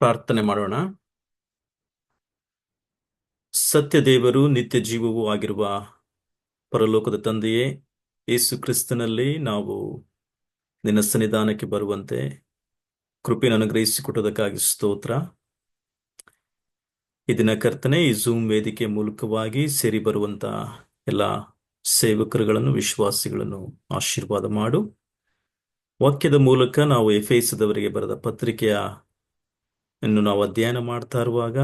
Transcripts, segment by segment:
ಪ್ರಾರ್ಥನೆ ಮಾಡೋಣ. ಸತ್ಯ ದೇವರು, ನಿತ್ಯ ಜೀವವೂ ಆಗಿರುವ ಪರಲೋಕದ ತಂದೆಯೇ, ಯೇಸು ಕ್ರಿಸ್ತನಲ್ಲಿ ನಾವು ನಿನ್ನ ಸನ್ನಿಧಾನಕ್ಕೆ ಬರುವಂತೆ ಕೃಪೆಯನ್ನು ಅನುಗ್ರಹಿಸಿಕೊಟ್ಟದಕ್ಕಾಗಿ ಸ್ತೋತ್ರ. ಈ ದಿನ ಕರ್ತನೆ, ಈ ಝೂಮ್ ವೇದಿಕೆ ಮೂಲಕವಾಗಿ ಸೇರಿ ಬರುವಂತ ಎಲ್ಲ ಸೇವಕರುಗಳನ್ನು, ವಿಶ್ವಾಸಿಗಳನ್ನು ಆಶೀರ್ವಾದ ಮಾಡು. ವಾಕ್ಯದ ಮೂಲಕ ನಾವು ಎಫೆಸದವರಿಗೆ ಬರೆದ ಪತ್ರಿಕೆಯ ನಾವು ಅಧ್ಯಯನ ಮಾಡ್ತಾ ಇರುವಾಗ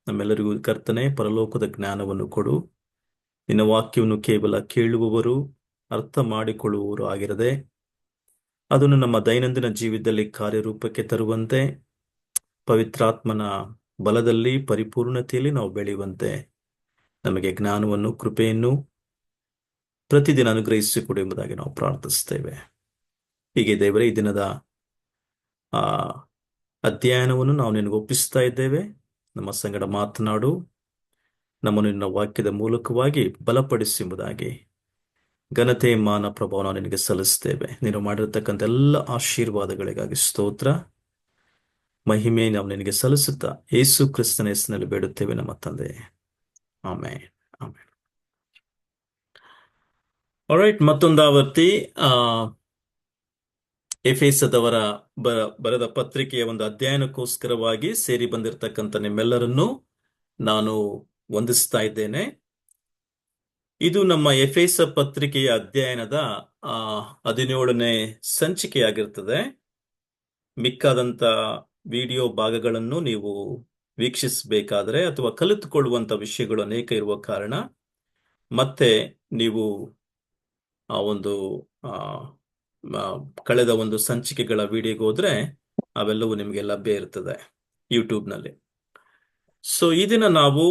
ನಮ್ಮೆಲ್ಲರಿಗೂ ಕರ್ತನೆ ಪರಲೋಕದ ಜ್ಞಾನವನ್ನು ಕೊಡು. ನಿನ್ನ ವಾಕ್ಯವನ್ನು ಕೇವಲ ಕೇಳುವವರು, ಅರ್ಥ ಮಾಡಿಕೊಳ್ಳುವವರು ಆಗಿರದೆ ಅದನ್ನು ನಮ್ಮ ದೈನಂದಿನ ಜೀವಿತದಲ್ಲಿ ಕಾರ್ಯರೂಪಕ್ಕೆ ತರುವಂತೆ, ಪವಿತ್ರಾತ್ಮನ ಬಲದಲ್ಲಿ ಪರಿಪೂರ್ಣತೆಯಲ್ಲಿ ನಾವು ಬೆಳೆಯುವಂತೆ ನಮಗೆ ಜ್ಞಾನವನ್ನು, ಕೃಪೆಯನ್ನು ಪ್ರತಿದಿನ ಅನುಗ್ರಹಿಸಿಕೊಡು ಎಂಬುದಾಗಿ ನಾವು ಪ್ರಾರ್ಥಿಸ್ತೇವೆ. ಹೀಗೆ ದೇವರೇ, ಈ ದಿನದ ಅಧ್ಯಯನವನ್ನು ನಾವು ನಿನಗೆ ಒಪ್ಪಿಸ್ತಾ ಇದ್ದೇವೆ. ನಮ್ಮ ಸಂಗಡ ಮಾತನಾಡು, ನಮ್ಮನ್ನು ನಿನ್ನ ವಾಕ್ಯದ ಮೂಲಕವಾಗಿ ಬಲಪಡಿಸಿ ಎಂಬುದಾಗಿ ಘನತೆ, ಮಾನ, ಪ್ರಭಾವ ನಾವು ನಿನಗೆ ಸಲ್ಲಿಸ್ತೇವೆ. ನೀನು ಮಾಡಿರತಕ್ಕಂಥ ಎಲ್ಲ ಆಶೀರ್ವಾದಗಳಿಗಾಗಿ ಸ್ತೋತ್ರ, ಮಹಿಮೆ ನಾವು ನಿನಗೆ ಸಲ್ಲಿಸುತ್ತಾ ಯೇಸು ಕ್ರಿಸ್ತನ ಹೆಸರಿನಲ್ಲಿ ಬೇಡುತ್ತೇವೆ ನಮ್ಮ ತಂದೆ, ಆಮೆನ್. ಆಮೆನ್. ಆಲ್ರೈಟ್, ಮತ್ತೊಂದಾವರ್ತಿ ಎಫೆಸದವರ ಬರೆದ ಪತ್ರಿಕೆಯ ಒಂದು ಅಧ್ಯಯನಕ್ಕೋಸ್ಕರವಾಗಿ ಸೇರಿ ಬಂದಿರತಕ್ಕಂಥ ನಿಮ್ಮೆಲ್ಲರನ್ನು ನಾನು ವಂದಿಸ್ತಾ ಇದ್ದೇನೆ. ಇದು ನಮ್ಮ ಎಫೆಸ ಪತ್ರಿಕೆಯ ಅಧ್ಯಯನದ 17ನೇ ಸಂಚಿಕೆಯಾಗಿರ್ತದೆ. ಮಿಕ್ಕಾದಂತ ವಿಡಿಯೋ ಭಾಗಗಳನ್ನು ನೀವು ವೀಕ್ಷಿಸಬೇಕಾದ್ರೆ ಅಥವಾ ಕಲಿತುಕೊಳ್ಳುವಂತ ವಿಷಯಗಳು ಅನೇಕ ಇರುವ ಕಾರಣ ಮತ್ತೆ ನೀವು ಆ ಒಂದು ಕಳೆದ ಒಂದು ಸಂಚಿಕೆಗಳ ವಿಡಿಯೋಗೆ ಹೋದ್ರೆ ಅವೆಲ್ಲವೂ ನಿಮಗೆ ಲಭ್ಯ ಇರ್ತದೆ ಯೂಟ್ಯೂಬ್ನಲ್ಲಿ. ಸೊ ಈ ದಿನ ನಾವು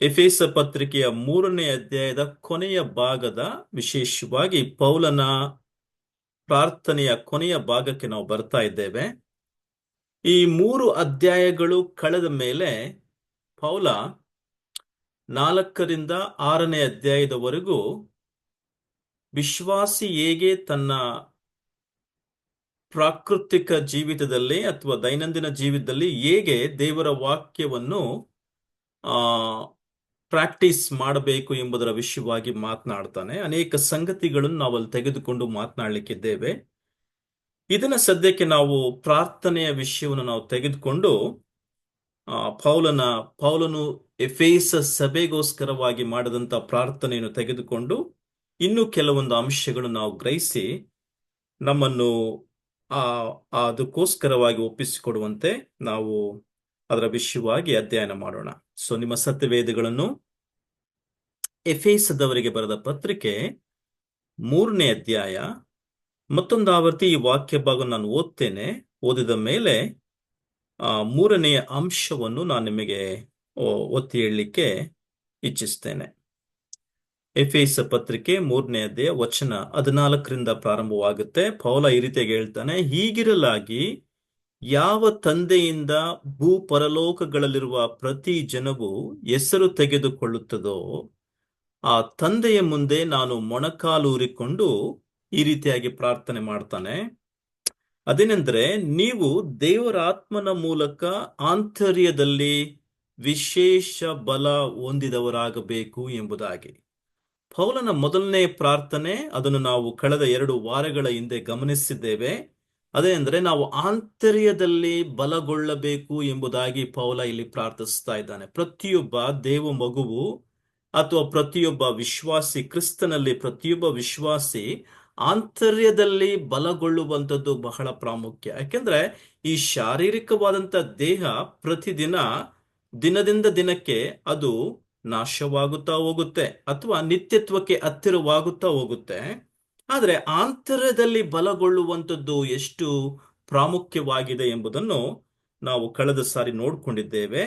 ಎಫೆಸ ಪತ್ರಿಕೆಯ 3ನೇ ಅಧ್ಯಾಯದ ಕೊನೆಯ ಭಾಗದ, ವಿಶೇಷವಾಗಿ ಪೌಲನ ಪ್ರಾರ್ಥನೆಯ ಕೊನೆಯ ಭಾಗಕ್ಕೆ ನಾವು ಬರ್ತಾ ಇದ್ದೇವೆ. ಈ 3 ಅಧ್ಯಾಯಗಳು ಕಳೆದ ಮೇಲೆ ಪೌಲ 4ರಿಂದ 6ನೇ ಅಧ್ಯಾಯದವರೆಗೂ ವಿಶ್ವಾಸಿ ಹೇಗೆ ತನ್ನ ಪ್ರಾಕೃತಿಕ ಜೀವಿತದಲ್ಲಿ ಅಥವಾ ದೈನಂದಿನ ಜೀವಿತದಲ್ಲಿ ಹೇಗೆ ದೇವರ ವಾಕ್ಯವನ್ನು ಪ್ರಾಕ್ಟೀಸ್ ಮಾಡಬೇಕು ಎಂಬುದರ ವಿಷಯವಾಗಿ ಮಾತನಾಡ್ತಾನೆ. ಅನೇಕ ಸಂಗತಿಗಳನ್ನು ನಾವಲ್ಲಿ ತೆಗೆದುಕೊಂಡು ಮಾತನಾಡಲಿಕ್ಕಿದ್ದೇವೆ. ಇದನ್ನ ಸದ್ಯಕ್ಕೆ ನಾವು ಪ್ರಾರ್ಥನೆಯ ವಿಷಯವನ್ನು ನಾವು ತೆಗೆದುಕೊಂಡು ಪೌಲನು ಎಫೆಸ ಸಭೆಗೋಸ್ಕರವಾಗಿ ಮಾಡಿದಂತ ಪ್ರಾರ್ಥನೆಯನ್ನು ತೆಗೆದುಕೊಂಡು ಇನ್ನೂ ಕೆಲವೊಂದು ಅಂಶಗಳನ್ನು ನಾವು ಗ್ರಹಿಸಿ ನಮ್ಮನ್ನು ಅದಕ್ಕೋಸ್ಕರವಾಗಿ ಒಪ್ಪಿಸಿಕೊಡುವಂತೆ ನಾವು ಅದರ ವಿಷಯವಾಗಿ ಅಧ್ಯಯನ ಮಾಡೋಣ. ಸೊ ನಿಮ್ಮ ಸತ್ಯವೇದಗಳನ್ನು ಎಫೆಸದವರಿಗೆ ಬರೆದ ಪತ್ರಿಕೆ 3ನೇ ಅಧ್ಯಾಯ ಮತ್ತೊಂದು ಆವರ್ತಿ ಈ ವಾಕ್ಯ ಭಾಗ ನಾನು ಓದ್ತೇನೆ. ಓದಿದ ಮೇಲೆ 3ನೇ ಅಂಶವನ್ನು ನಾನು ನಿಮಗೆ ಒತ್ತಿ ಹೇಳಲಿಕ್ಕೆ ಇಚ್ಛಿಸ್ತೇನೆ. ಎಫೆಸ ಪತ್ರಿಕೆ 3ನೇ ಅಧ್ಯಾಯ ವಚನ 14ರಿಂದ ಪ್ರಾರಂಭವಾಗುತ್ತೆ. ಪೌಲ ಈ ರೀತಿಯಾಗಿ ಹೇಳ್ತಾನೆ: ಹೀಗಿರಲಾಗಿ ಯಾವ ತಂದೆಯಿಂದ ಭೂ ಪರಲೋಕಗಳಲ್ಲಿರುವ ಪ್ರತಿ ಜನವು ಹೆಸರು ತೆಗೆದುಕೊಳ್ಳುತ್ತದೋ ಆ ತಂದೆಯ ಮುಂದೆ ನಾನು ಮೊಣಕಾಲೂರಿಕೊಂಡು ಈ ರೀತಿಯಾಗಿ ಪ್ರಾರ್ಥನೆ ಮಾಡ್ತಾನೆ. ಅದೇನೆಂದ್ರೆ, ನೀವು ದೇವರ ಆತ್ಮನ ಮೂಲಕ ಆಂತರ್ಯದಲ್ಲಿ ವಿಶೇಷ ಬಲ ಹೊಂದಿದವರಾಗಬೇಕು ಎಂಬುದಾಗಿ. ಪೌಲನ ಮೊದಲನೇ ಪ್ರಾರ್ಥನೆ, ಅದನ್ನು ನಾವು ಕಳೆದ 2 ವಾರಗಳ ಹಿಂದೆ ಗಮನಿಸಿದ್ದೇವೆ. ಅದೇನೆಂದ್ರೆ, ನಾವು ಆಂತರ್ಯದಲ್ಲಿ ಬಲಗೊಳ್ಳಬೇಕು ಎಂಬುದಾಗಿ ಪೌಲ ಇಲ್ಲಿ ಪ್ರಾರ್ಥಿಸ್ತಾ ಇದ್ದಾನೆ. ಪ್ರತಿಯೊಬ್ಬ ದೇವ ಮಗುವು ಅಥವಾ ಪ್ರತಿಯೊಬ್ಬ ವಿಶ್ವಾಸಿ, ಕ್ರಿಸ್ತನಲ್ಲಿ ಪ್ರತಿಯೊಬ್ಬ ವಿಶ್ವಾಸಿ ಆಂತರ್ಯದಲ್ಲಿ ಬಲಗೊಳ್ಳುವಂಥದ್ದು ಬಹಳ ಪ್ರಾಮುಖ್ಯ. ಯಾಕೆಂದ್ರೆ ಈ ಶಾರೀರಿಕವಾದಂತ ದೇಹ ಪ್ರತಿದಿನ, ದಿನದಿಂದ ದಿನಕ್ಕೆ ಅದು ನಾಶವಾಗುತ್ತಾ ಹೋಗುತ್ತೆ ಅಥವಾ ನಿತ್ಯತ್ವಕ್ಕೆ ಹತ್ತಿರವಾಗುತ್ತಾ ಹೋಗುತ್ತೆ. ಆದರೆ ಆಂತರ್ಯದಲ್ಲಿ ಬಲಗೊಳ್ಳುವಂಥದ್ದು ಎಷ್ಟು ಪ್ರಾಮುಖ್ಯವಾಗಿದೆ ಎಂಬುದನ್ನು ನಾವು ಕಳೆದ ಸಾರಿ ನೋಡ್ಕೊಂಡಿದ್ದೇವೆ.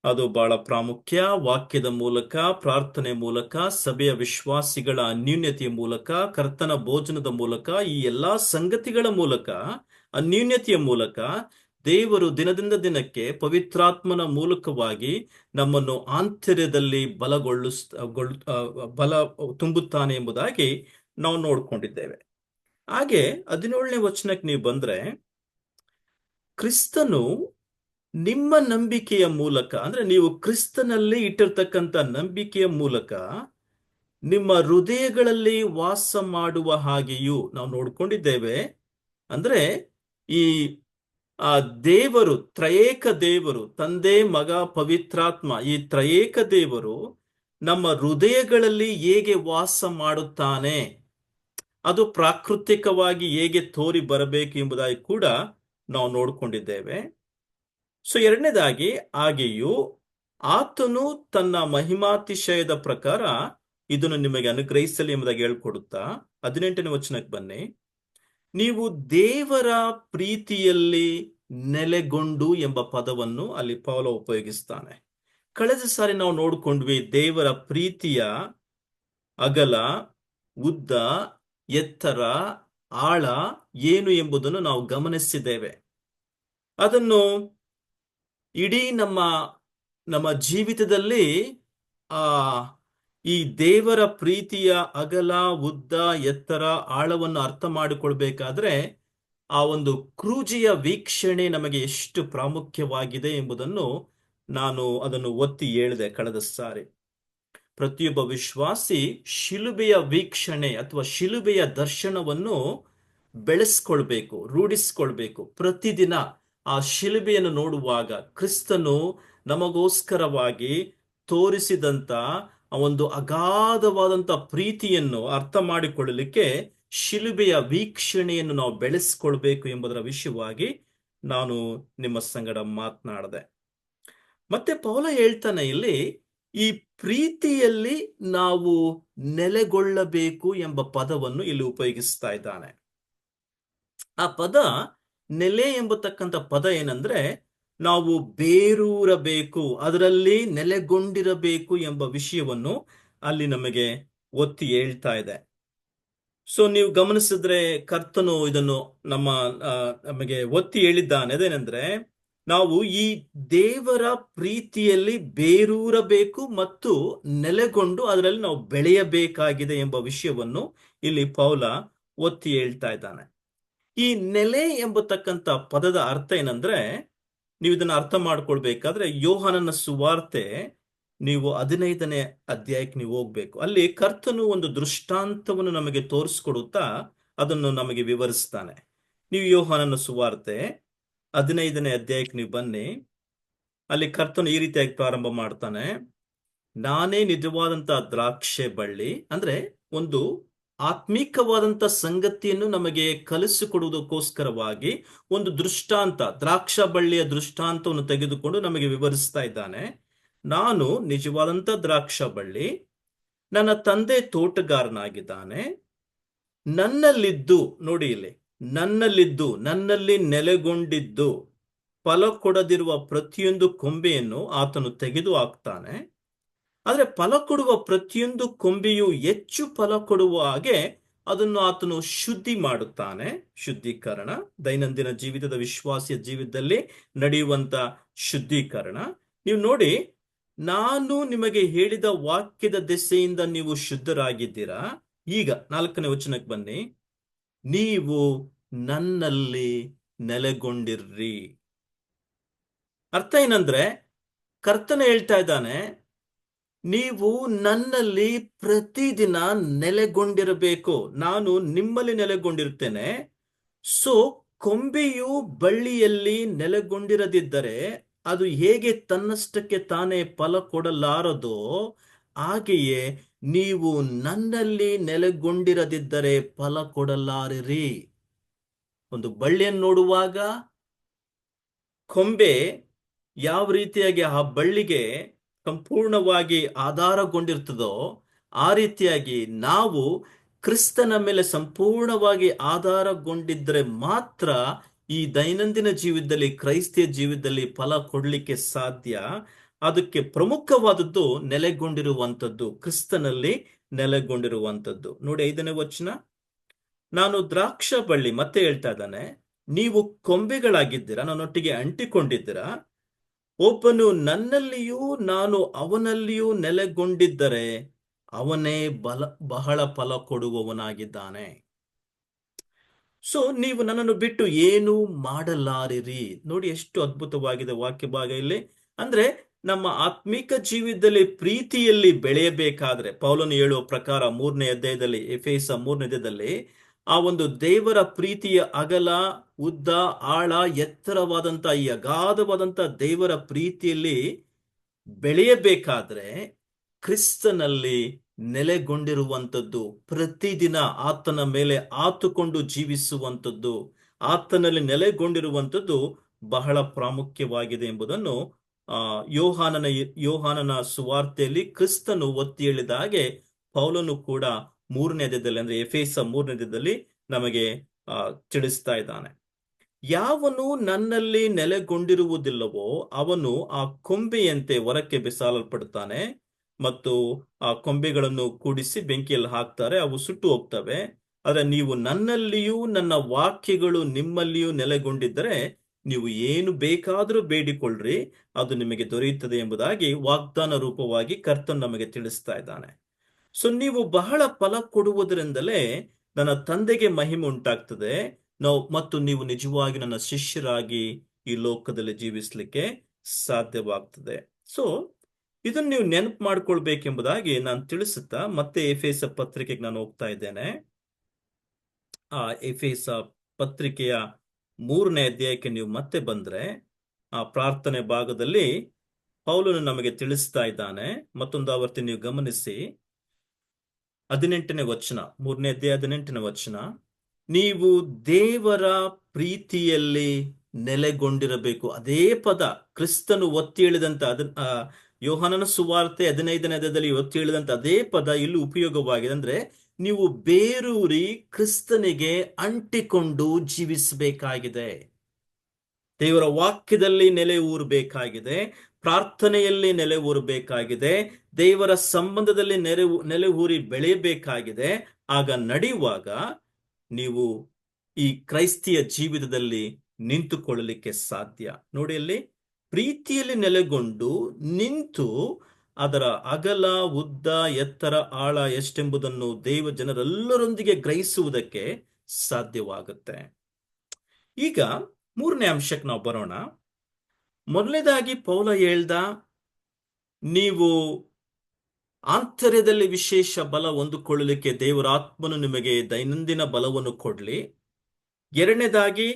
ಅದು ಬಹಳ ಪ್ರಾಮುಖ್ಯ. ವಾಕ್ಯದ ಮೂಲಕ, ಪ್ರಾರ್ಥನೆ ಮೂಲಕ, ಸಭೆಯ ವಿಶ್ವಾಸಿಗಳ ಅನ್ಯೂನ್ಯತೆಯ ಮೂಲಕ, ಕರ್ತನ ಭೋಜನದ ಮೂಲಕ, ಈ ಎಲ್ಲಾ ಸಂಗತಿಗಳ ಮೂಲಕ, ಅನ್ಯೂನ್ಯತೆಯ ಮೂಲಕ ದೇವರು ದಿನದಿಂದ ದಿನಕ್ಕೆ ಪವಿತ್ರಾತ್ಮನ ಮೂಲಕವಾಗಿ ನಮ್ಮನ್ನು ಆಂತರ್ಯದಲ್ಲಿ ಬಲ ತುಂಬುತ್ತಾನೆ ಎಂಬುದಾಗಿ ನಾವು ನೋಡ್ಕೊಂಡಿದ್ದೇವೆ. ಹಾಗೆ 17ನೇ ವಚನಕ್ಕೆ ನೀವು ಬಂದ್ರೆ, ಕ್ರಿಸ್ತನು ನಿಮ್ಮ ನಂಬಿಕೆಯ ಮೂಲಕ, ಅಂದ್ರೆ ನೀವು ಕ್ರಿಸ್ತನಲ್ಲಿ ಇಟ್ಟಿರ್ತಕ್ಕಂಥ ನಂಬಿಕೆಯ ಮೂಲಕ ನಿಮ್ಮ ಹೃದಯಗಳಲ್ಲಿ ವಾಸ ಮಾಡುವ ಹಾಗೆಯೂ ನಾವು ನೋಡ್ಕೊಂಡಿದ್ದೇವೆ. ಅಂದ್ರೆ ಈ ಆ ದೇವರು, ತ್ರಯೇಕ ದೇವರು, ತಂದೆ ಮಗ ಪವಿತ್ರಾತ್ಮ, ಈ ತ್ರಯೇಕ ದೇವರು ನಮ್ಮ ಹೃದಯಗಳಲ್ಲಿ ಹೇಗೆ ವಾಸ ಮಾಡುತ್ತಾನೆ, ಅದು ಪ್ರಾಕೃತಿಕವಾಗಿ ಹೇಗೆ ತೋರಿ ಬರಬೇಕು ಎಂಬುದಾಗಿ ಕೂಡ ನಾವು ನೋಡ್ಕೊಂಡಿದ್ದೇವೆ. ಸೊ ಎರಡನೇದಾಗಿ, ಹಾಗೆಯೂ ಆತನು ತನ್ನ ಮಹಿಮಾತಿಶಯದ ಪ್ರಕಾರ ಇದನ್ನು ನಿಮಗೆ ಅನುಗ್ರಹಿಸಲಿ ಎಂಬುದಾಗಿ ಹೇಳ್ಕೊಡುತ್ತಾ 18ನೇ ವಚನಕ್ಕೆ ಬನ್ನಿ. ನೀವು ದೇವರ ಪ್ರೀತಿಯಲ್ಲಿ ನೆಲೆಗೊಂಡು ಎಂಬ ಪದವನ್ನು ಅಲ್ಲಿ ಪೌಲ ಉಪಯೋಗಿಸ್ತಾನೆ. ಕಳೆದ ಸಾರಿ ನಾವು ನೋಡಿಕೊಂಡ್ವಿ, ದೇವರ ಪ್ರೀತಿಯ ಅಗಲ, ಉದ್ದ, ಎತ್ತರ, ಆಳ ಏನು ಎಂಬುದನ್ನು ನಾವು ಗಮನಿಸಿದ್ದೇವೆ. ಅದನ್ನು ಇಡೀ ನಮ್ಮ ಜೀವಿತದಲ್ಲಿ ಆ ಈ ದೇವರ ಪ್ರೀತಿಯ ಅಗಲ, ಉದ್ದ, ಎತ್ತರ, ಆಳವನ್ನು ಅರ್ಥ ಮಾಡಿಕೊಳ್ಬೇಕಾದ್ರೆ ಆ ಒಂದು ಕ್ರೂಜಿಯ ವೀಕ್ಷಣೆ ನಮಗೆ ಎಷ್ಟು ಪ್ರಾಮುಖ್ಯವಾಗಿದೆ ಎಂಬುದನ್ನು ನಾನು ಅದನ್ನು ಒತ್ತಿ ಹೇಳಿದೆ ಕಳೆದ ಸಾರಿ. ಪ್ರತಿಯೊಬ್ಬ ವಿಶ್ವಾಸಿ ಶಿಲುಬೆಯ ವೀಕ್ಷಣೆ ಅಥವಾ ಶಿಲುಬೆಯ ದರ್ಶನವನ್ನು ಬೆಳೆಸ್ಕೊಳ್ಬೇಕು, ರೂಢಿಸ್ಕೊಳ್ಬೇಕು. ಪ್ರತಿದಿನ ಆ ಶಿಲುಬೆಯನ್ನು ನೋಡುವಾಗ ಕ್ರಿಸ್ತನು ನಮಗೋಸ್ಕರವಾಗಿ ತೋರಿಸಿದಂತ ಆ ಒಂದು ಅಗಾಧವಾದಂತ ಪ್ರೀತಿಯನ್ನು ಅರ್ಥ ಮಾಡಿಕೊಳ್ಳಲಿಕ್ಕೆ ಶಿಲುಬೆಯ ವೀಕ್ಷಣೆಯನ್ನು ನಾವು ಬೆಳೆಸ್ಕೊಳ್ಬೇಕು ಎಂಬುದರ ವಿಷಯವಾಗಿ ನಾನು ನಿಮ್ಮ ಸಂಗಡ ಮಾತನಾಡಿದೆ. ಮತ್ತೆ ಪೌಲ ಹೇಳ್ತಾನೆ ಇಲ್ಲಿ, ಈ ಪ್ರೀತಿಯಲ್ಲಿ ನಾವು ನೆಲೆಗೊಳ್ಳಬೇಕು ಎಂಬ ಪದವನ್ನು ಇಲ್ಲಿ ಉಪಯೋಗಿಸ್ತಾ ಇದ್ದಾನೆ. ಆ ಪದ ನೆಲೆ ಎಂಬತಕ್ಕಂಥ ಪದ ಏನಂದ್ರೆ, ನಾವು ಬೇರೂರಬೇಕು, ಅದರಲ್ಲಿ ನೆಲೆಗೊಂಡಿರಬೇಕು ಎಂಬ ವಿಷಯವನ್ನು ಅಲ್ಲಿ ನಮಗೆ ಒತ್ತಿ ಹೇಳ್ತಾ ಇದೆ. ಸೊ ನೀವು ಗಮನಿಸಿದ್ರೆ ಕರ್ತನು ಇದನ್ನು ನಮಗೆ ಒತ್ತಿ ಹೇಳಿದ್ದಾನೆ. ಅದೇನೆಂದ್ರೆ, ನಾವು ಈ ದೇವರ ಪ್ರೀತಿಯಲ್ಲಿ ಬೇರೂರಬೇಕು ಮತ್ತು ನೆಲೆಗೊಂಡು ಅದರಲ್ಲಿ ನಾವು ಬೆಳೆಯಬೇಕಾಗಿದೆ ಎಂಬ ವಿಷಯವನ್ನು ಇಲ್ಲಿ ಪೌಲ ಒತ್ತಿ ಹೇಳ್ತಾ ಇದ್ದಾನೆ. ಈ ನೆಲೆ ಎಂಬತಕ್ಕಂಥ ಪದದ ಅರ್ಥ ಏನಂದ್ರೆ, ನೀವು ಇದನ್ನ ಅರ್ಥ ಮಾಡ್ಕೊಳ್ಬೇಕಾದ್ರೆ ಯೋಹಾನನ ಸುವಾರ್ತೆ ನೀವು 15ನೇ ಅಧ್ಯಾಯಕ್ಕೆ ನೀವು ಹೋಗ್ಬೇಕು. ಅಲ್ಲಿ ಕರ್ತನು ಒಂದು ದೃಷ್ಟಾಂತವನ್ನು ನಮಗೆ ತೋರಿಸ್ಕೊಡುತ್ತಾ ಅದನ್ನು ನಮಗೆ ವಿವರಿಸ್ತಾನೆ. ನೀವು ಯೋಹಾನನ ಸುವಾರ್ತೆ 15ನೇ ಅಧ್ಯಾಯಕ್ಕೆ ನೀವು ಬನ್ನಿ. ಅಲ್ಲಿ ಕರ್ತನು ಈ ರೀತಿಯಾಗಿ ಪ್ರಾರಂಭ ಮಾಡ್ತಾನೆ. ನಾನೇ ನಿಜವಾದಂತಹ ದ್ರಾಕ್ಷೆ ಬಳ್ಳಿ, ಅಂದ್ರೆ ಒಂದು ಆತ್ಮಿಕವಾದಂತ ಸಂಗತಿಯನ್ನು ನಮಗೆ ಕಲಿಸಿಕೊಡುವುದಕ್ಕೋಸ್ಕರವಾಗಿ ಒಂದು ದೃಷ್ಟಾಂತ, ದ್ರಾಕ್ಷ ಬಳ್ಳಿಯ ದೃಷ್ಟಾಂತವನ್ನು ತೆಗೆದುಕೊಂಡು ನಮಗೆ ವಿವರಿಸ್ತಾ ಇದ್ದಾನೆ. ನಾನು ನಿಜವಾದಂತ ದ್ರಾಕ್ಷ ಬಳ್ಳಿ, ನನ್ನ ತಂದೆ ತೋಟಗಾರನಾಗಿದ್ದಾನೆ. ನನ್ನಲ್ಲಿದ್ದು, ನೋಡಿ ಇಲ್ಲಿ, ನನ್ನಲ್ಲಿ ನೆಲೆಗೊಂಡಿದ್ದು ಫಲ ಕೊಡದಿರುವ ಪ್ರತಿಯೊಂದು ಕೊಂಬೆಯನ್ನು ಆತನು ತೆಗೆದು ಹಾಕ್ತಾನೆ. ಆದ್ರೆ ಫಲ ಕೊಡುವ ಪ್ರತಿಯೊಂದು ಕೊಂಬೆಯು ಹೆಚ್ಚು ಫಲ ಕೊಡುವ ಹಾಗೆ ಅದನ್ನು ಆತನು ಶುದ್ಧಿ ಮಾಡುತ್ತಾನೆ. ಶುದ್ಧೀಕರಣ, ದೈನಂದಿನ ಜೀವಿತದ ವಿಶ್ವಾಸಿಯ ಜೀವಿತದಲ್ಲಿ ನಡೆಯುವಂತ ಶುದ್ಧೀಕರಣ. ನೀವು ನೋಡಿ, ನಾನು ನಿಮಗೆ ಹೇಳಿದ ವಾಕ್ಯದ ದೆಸೆಯಿಂದ ನೀವು ಶುದ್ಧರಾಗಿದ್ದೀರಾ. ಈಗ 4ನೇ ವಚನಕ್ಕೆ ಬನ್ನಿ. ನೀವು ನನ್ನಲ್ಲಿ ನೆಲೆಗೊಂಡಿರ್ರಿ. ಅರ್ಥ ಏನಂದ್ರೆ, ಕರ್ತನ ಹೇಳ್ತಾ ಇದ್ದಾನೆ, ನೀವು ನನ್ನಲ್ಲಿ ಪ್ರತಿದಿನ ನೆಲೆಗೊಂಡಿರಬೇಕು, ನಾನು ನಿಮ್ಮಲ್ಲಿ ನೆಲೆಗೊಂಡಿರ್ತೇನೆ. ಸೊ ಕೊಂಬೆಯು ಬಳ್ಳಿಯಲ್ಲಿ ನೆಲೆಗೊಂಡಿರದಿದ್ದರೆ ಅದು ಹೇಗೆ ತನ್ನಷ್ಟಕ್ಕೆ ತಾನೇ ಫಲ ಕೊಡಲಾರದೋ, ಹಾಗೆಯೇ ನೀವು ನನ್ನಲ್ಲಿ ನೆಲೆಗೊಂಡಿರದಿದ್ದರೆ ಫಲ ಕೊಡಲಾರಿರಿ. ಒಂದು ಬಳ್ಳಿಯನ್ನು ನೋಡುವಾಗ ಕೊಂಬೆ ಯಾವ ರೀತಿಯಾಗಿ ಆ ಬಳ್ಳಿಗೆ ಸಂಪೂರ್ಣವಾಗಿ ಆಧಾರಗೊಂಡಿರ್ತದೋ, ಆ ರೀತಿಯಾಗಿ ನಾವು ಕ್ರಿಸ್ತನ ಮೇಲೆ ಸಂಪೂರ್ಣವಾಗಿ ಆಧಾರಗೊಂಡಿದ್ರೆ ಮಾತ್ರ ಈ ದೈನಂದಿನ ಜೀವಿತದಲ್ಲಿ, ಕ್ರೈಸ್ತಿಯ ಜೀವಿತದಲ್ಲಿ ಫಲ ಕೊಡ್ಲಿಕ್ಕೆ ಸಾಧ್ಯ. ಅದಕ್ಕೆ ಪ್ರಮುಖವಾದದ್ದು ನೆಲೆಗೊಂಡಿರುವಂಥದ್ದು, ಕ್ರಿಸ್ತನಲ್ಲಿ ನೆಲೆಗೊಂಡಿರುವಂಥದ್ದು. ನೋಡಿ 5ನೇ ವಚನ, ನಾನು ದ್ರಾಕ್ಷ ಬಳ್ಳಿ, ಮತ್ತೆ ಹೇಳ್ತಾ ಇದ್ದಾನೆ, ನೀವು ಕೊಂಬೆಗಳಾಗಿದ್ದೀರಾ, ನನ್ನೊಟ್ಟಿಗೆ ಅಂಟಿಕೊಂಡಿದ್ದೀರಾ. ಒಬ್ಬನು ನನ್ನಲ್ಲಿಯೂ ನಾನು ಅವನಲ್ಲಿಯೂ ನೆಲೆಗೊಂಡಿದ್ದರೆ ಅವನೇ ಬಹಳ ಫಲ ಕೊಡುವವನಾಗಿದ್ದಾನೆ. ಸೊ ನೀವು ನನ್ನನ್ನು ಬಿಟ್ಟು ಏನು ಮಾಡಲಾರಿರಿ. ನೋಡಿ ಎಷ್ಟು ಅದ್ಭುತವಾಗಿದೆ ವಾಕ್ಯ ಭಾಗ ಇಲ್ಲಿ. ಅಂದ್ರೆ ನಮ್ಮ ಆತ್ಮಿಕ ಜೀವಿತದಲ್ಲಿ ಪ್ರೀತಿಯಲ್ಲಿ ಬೆಳೆಯಬೇಕಾದ್ರೆ ಪೌಲನು ಹೇಳುವ ಪ್ರಕಾರ 3ನೇ ಅಧ್ಯಾಯದಲ್ಲಿ, ಎಫೆಸ 3ನೇ ಅಧ್ಯಾಯದಲ್ಲಿ, ಆ ಒಂದು ದೇವರ ಪ್ರೀತಿಯ ಅಗಲ, ಉದ್ದ, ಆಳ, ಎತ್ತರವಾದಂತ ಈ ಅಗಾಧವಾದಂತ ದೇವರ ಪ್ರೀತಿಯಲ್ಲಿ ಬೆಳೆಯಬೇಕಾದ್ರೆ ಕ್ರಿಸ್ತನಲ್ಲಿ ನೆಲೆಗೊಂಡಿರುವಂಥದ್ದು, ಪ್ರತಿದಿನ ಆತನ ಮೇಲೆ ಆತುಕೊಂಡು ಜೀವಿಸುವಂಥದ್ದು, ಆತನಲ್ಲಿ ನೆಲೆಗೊಂಡಿರುವಂಥದ್ದು ಬಹಳ ಪ್ರಾಮುಖ್ಯವಾಗಿದೆ ಎಂಬುದನ್ನು ಯೋಹಾನನ ಸುವಾರ್ತೆಯಲ್ಲಿ ಕ್ರಿಸ್ತನು ಒತ್ತಿ ಹೇಳಿದ ಹಾಗೆ ಪೌಲನು ಕೂಡ 3ನೇ ಅಧ್ಯಾಯದಲ್ಲಿ, ಅಂದ್ರೆ ಎಫೆಸ 3ನೇ ಅಧ್ಯಾಯದಲ್ಲಿ ನಮಗೆ ತಿಳಿಸ್ತಾ ಇದ್ದಾನೆ. ಯಾವನು ನನ್ನಲ್ಲಿ ನೆಲೆಗೊಂಡಿರುವುದಿಲ್ಲವೋ ಅವನು ಆ ಕೊಂಬೆಯಂತೆ ಹೊರಕ್ಕೆ ಬಿಸಾಡಲ್ಪಡುತ್ತಾನೆ, ಮತ್ತು ಆ ಕೊಂಬೆಗಳನ್ನು ಕೂಡಿಸಿ ಬೆಂಕಿಯಲ್ಲಿ ಹಾಕ್ತಾರೆ, ಅವು ಸುಟ್ಟು ಹೋಗ್ತವೆ. ಆದ್ರೆ ನೀವು ನನ್ನಲ್ಲಿಯೂ ನನ್ನ ವಾಕ್ಯಗಳು ನಿಮ್ಮಲ್ಲಿಯೂ ನೆಲೆಗೊಂಡಿದ್ದರೆ ನೀವು ಏನು ಬೇಕಾದರೂ ಬೇಡಿಕೊಳ್ಳ್ರಿ, ಅದು ನಿಮಗೆ ದೊರೆಯುತ್ತದೆ ಎಂಬುದಾಗಿ ವಾಗ್ದಾನ ರೂಪವಾಗಿ ಕರ್ತನ್ ನಮಗೆ ತಿಳಿಸ್ತಾ ಇದ್ದಾನೆ. ಸೊ ನೀವು ಬಹಳ ಫಲ ಕೊಡುವುದರಿಂದಲೇ ನನ್ನ ತಂದೆಗೆ ಮಹಿಮೆ ಉಂಟಾಗ್ತದೆ, ಮತ್ತು ನೀವು ನಿಜವಾಗಿ ನನ್ನ ಶಿಷ್ಯರಾಗಿ ಈ ಲೋಕದಲ್ಲಿ ಜೀವಿಸಲಿಕ್ಕೆ ಸಾಧ್ಯವಾಗ್ತದೆ. ಸೊ ಇದನ್ನು ನೀವು ನೆನಪು ಮಾಡ್ಕೊಳ್ಬೇಕೆಂಬುದಾಗಿ ನಾನು ತಿಳಿಸುತ್ತಾ ಮತ್ತೆ ಎಫೆಸ ಪತ್ರಿಕೆಗೆ ನಾನು ಹೋಗ್ತಾ ಇದ್ದೇನೆ. ಆ ಎಫೆಸ ಪತ್ರಿಕೆಯ 3ನೇ ಅಧ್ಯಾಯಕ್ಕೆ ನೀವು ಮತ್ತೆ ಬಂದ್ರೆ ಆ ಪ್ರಾರ್ಥನೆ ಭಾಗದಲ್ಲಿ ಪೌಲನು ನಮಗೆ ತಿಳಿಸ್ತಾ ಇದ್ದಾನೆ. ಮತ್ತೊಂದು ಆವರ್ತಿ ನೀವು ಗಮನಿಸಿ, 18ನೇ ವಚನ, 3ನೇ ಅಧ್ಯಾಯ 18ನೇ ವಚನ, ನೀವು ದೇವರ ಪ್ರೀತಿಯಲ್ಲಿ ನೆಲೆಗೊಂಡಿರಬೇಕು. ಅದೇ ಪದ ಕ್ರಿಸ್ತನು ಒತ್ತಿ ಹೇಳಿದಂತ ಯೋಹಾನನ ಸುವಾರ್ತೆ 15ನೇ ಅಧ್ಯಾಯದಲ್ಲಿ ಒತ್ತಿ ಹೇಳಿದಂತ ಅದೇ ಪದ ಇಲ್ಲಿ ಉಪಯೋಗವಾಗಿದೆ. ಅಂದ್ರೆ ನೀವು ಬೇರೂರಿ ಕ್ರಿಸ್ತನಿಗೆ ಅಂಟಿಕೊಂಡು ಜೀವಿಸಬೇಕಾಗಿದೆ, ದೇವರ ವಾಕ್ಯದಲ್ಲಿ ನೆಲೆ ಊರಬೇಕಾಗಿದೆ, ಪ್ರಾರ್ಥನೆಯಲ್ಲಿ ನೆಲೆ ಊರಬೇಕಾಗಿದೆ, ದೇವರ ಸಂಬಂಧದಲ್ಲಿ ನೆಲೆ ಊರಿ ಬೆಳೆಯಬೇಕಾಗಿದೆ. ಆಗ ನಡೆಯುವಾಗ ನೀವು ಈ ಕ್ರೈಸ್ತಿಯ ಜೀವಿತದಲ್ಲಿ ನಿಂತುಕೊಳ್ಳಲಿಕ್ಕೆ ಸಾಧ್ಯ. ನೋಡಿ, ಅಲ್ಲಿ ಪ್ರೀತಿಯಲ್ಲಿ ನೆಲೆಗೊಂಡು ನಿಂತು ಅದರ ಅಗಲ, ಉದ್ದ, ಎತ್ತರ, ಆಳ ಎಷ್ಟೆಂಬುದನ್ನು ದೇವ ಜನರೆಲ್ಲರೊಂದಿಗೆ ಗ್ರಹಿಸುವುದಕ್ಕೆ ಸಾಧ್ಯವಾಗುತ್ತೆ. ಈಗ 3ನೇ ಅಂಶಕ್ಕೆ ನಾವು ಬರೋಣ. ಮೊದಲನೇದಾಗಿ ಪೌಲ ಹೇಳ್ದ, ನೀವು ಆಂತರ್ಯದಲ್ಲಿ ವಿಶೇಷ ಬಲ ಹೊಂದಿಕೊಳ್ಳಲಿಕ್ಕೆ ದೇವರ ಆತ್ಮನು ನಿಮಗೆ ದೈನಂದಿನ ಬಲವನ್ನು ಕೊಡ್ಲಿ. ಎರಡನೇದಾಗಿ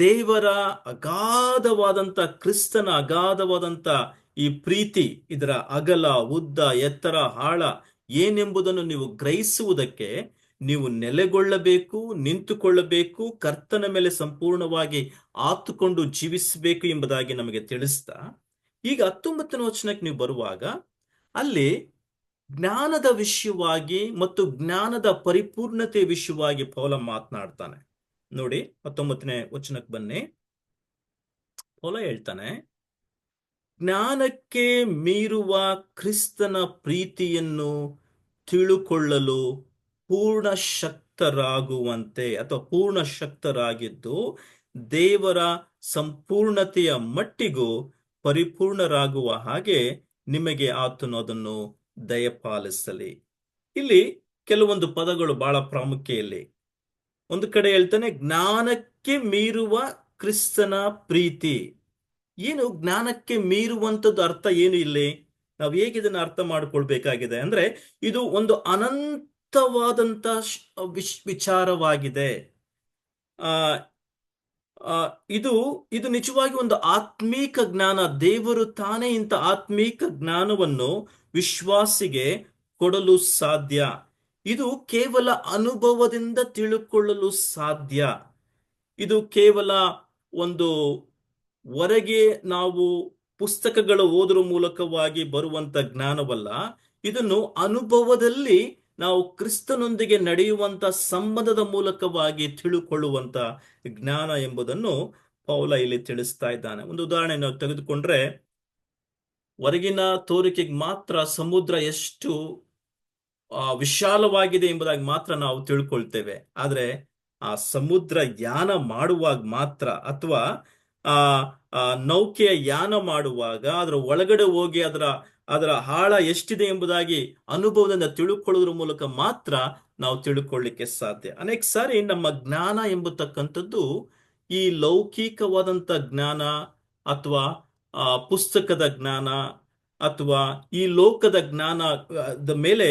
ದೇವರ ಅಗಾಧವಾದಂತ, ಕ್ರಿಸ್ತನ ಅಗಾಧವಾದಂತ ಈ ಪ್ರೀತಿ, ಇದರ ಅಗಲ, ಉದ್ದ, ಎತ್ತರ, ಆಳ ಏನೆಂಬುದನ್ನು ನೀವು ಗ್ರಹಿಸುವುದಕ್ಕೆ ನೀವು ನೆಲೆಗೊಳ್ಳಬೇಕು, ನಿಂತುಕೊಳ್ಳಬೇಕು, ಕರ್ತನ ಮೇಲೆ ಸಂಪೂರ್ಣವಾಗಿ ಆತುಕೊಂಡು ಜೀವಿಸಬೇಕು ಎಂಬುದಾಗಿ ನಮಗೆ ತಿಳಿಸ್ತಾ, ಈಗ 19ನೇ ವಚನಕ್ಕೆ ನೀವು ಬರುವಾಗ ಅಲ್ಲಿ ಜ್ಞಾನದ ವಿಷಯವಾಗಿ ಮತ್ತು ಜ್ಞಾನದ ಪರಿಪೂರ್ಣತೆ ವಿಷಯವಾಗಿ ಪೌಲ ಮಾತನಾಡ್ತಾನೆ. ನೋಡಿ, 19ನೇ ವಚನಕ್ಕೆ ಬನ್ನಿ. ಪೌಲ ಹೇಳ್ತಾನೆ, ಜ್ಞಾನಕ್ಕೆ ಮೀರುವ ಕ್ರಿಸ್ತನ ಪ್ರೀತಿಯನ್ನು ತಿಳುಕೊಳ್ಳಲು ಪೂರ್ಣ ಶಕ್ತರಾಗುವಂತೆ, ಅಥವಾ ಪೂರ್ಣ ಶಕ್ತರಾಗಿದ್ದು ದೇವರ ಸಂಪೂರ್ಣತೆಯ ಮಟ್ಟಿಗೂ ಪರಿಪೂರ್ಣರಾಗುವ ಹಾಗೆ ನಿಮಗೆ ಆತನು ಅದನ್ನು ದಯಪಾಲಿಸಲಿ. ಇಲ್ಲಿ ಕೆಲವೊಂದು ಪದಗಳು ಬಹಳ ಪ್ರಾಮುಖ್ಯ. ಇಲ್ಲಿ ಒಂದು ಕಡೆ ಹೇಳ್ತಾನೆ ಜ್ಞಾನಕ್ಕೆ ಮೀರುವ ಕ್ರಿಸ್ತನ ಪ್ರೀತಿ. ಏನು ಜ್ಞಾನಕ್ಕೆ ಮೀರುವಂಥದ್ದು ಅರ್ಥ ಏನು? ಇಲ್ಲಿ ನಾವು ಹೇಗೆ ಇದನ್ನ ಅರ್ಥ ಮಾಡ್ಕೊಳ್ಬೇಕಾಗಿದೆ ಅಂದ್ರೆ, ಇದು ಒಂದು ಅನಂತವಾದಂತ ವಿಚಾರವಾಗಿದೆ. ಇದು ನಿಜವಾಗಿ ಒಂದು ಆತ್ಮೀಕ ಜ್ಞಾನ. ದೇವರು ತಾನೇ ಇಂಥ ಆತ್ಮೀಕ ಜ್ಞಾನವನ್ನು ವಿಶ್ವಾಸಿಗೆ ಕೊಡಲು ಸಾಧ್ಯ. ಇದು ಕೇವಲ ಅನುಭವದಿಂದ ತಿಳುಕೊಳ್ಳಲು ಸಾಧ್ಯ. ಇದು ಕೇವಲ ಒಂದು ಹೊರಗೆ ನಾವು ಪುಸ್ತಕಗಳ ಓದುವ ಮೂಲಕವಾಗಿ ಬರುವಂತ ಜ್ಞಾನವಲ್ಲ. ಇದನ್ನು ಅನುಭವದಲ್ಲಿ ನಾವು ಕ್ರಿಸ್ತನೊಂದಿಗೆ ನಡೆಯುವಂತ ಸಂಬಂಧದ ಮೂಲಕವಾಗಿ ತಿಳುಕೊಳ್ಳುವಂತ ಜ್ಞಾನ ಎಂಬುದನ್ನು ಪೌಲ ಇಲ್ಲಿ ತಿಳಿಸ್ತಾ ಇದ್ದಾನೆ. ಒಂದು ಉದಾಹರಣೆ ನಾವು ತೆಗೆದುಕೊಂಡ್ರೆ, ಹೊರಗಿನ ತೋರಿಕೆಗೆ ಮಾತ್ರ ಸಮುದ್ರ ಎಷ್ಟು ವಿಶಾಲವಾಗಿದೆ ಎಂಬುದಾಗಿ ಮಾತ್ರ ನಾವು ತಿಳ್ಕೊಳ್ತೇವೆ. ಆದ್ರೆ ಆ ಸಮುದ್ರ ಯಾನ ಮಾಡುವಾಗ ಮಾತ್ರ, ಅಥವಾ ನೌಕೆಯ ಯಾನ ಮಾಡುವಾಗ ಅದರ ಒಳಗಡೆ ಹೋಗಿ ಅದರ ಅದರ ಆಳ ಎಷ್ಟಿದೆ ಎಂಬುದಾಗಿ ಅನುಭವದಿಂದ ತಿಳುಕೊಳ್ಳೋದ್ರ ಮೂಲಕ ಮಾತ್ರ ನಾವು ತಿಳ್ಕೊಳ್ಳಿಕ್ಕೆ ಸಾಧ್ಯ. ಅನೇಕ ಸಾರಿ ನಮ್ಮ ಜ್ಞಾನ ಎಂಬತಕ್ಕಂಥದ್ದು ಈ ಲೌಕಿಕವಾದಂಥ ಜ್ಞಾನ ಅಥವಾ ಪುಸ್ತಕದ ಜ್ಞಾನ ಅಥವಾ ಈ ಲೋಕದ ಜ್ಞಾನದ ಮೇಲೆ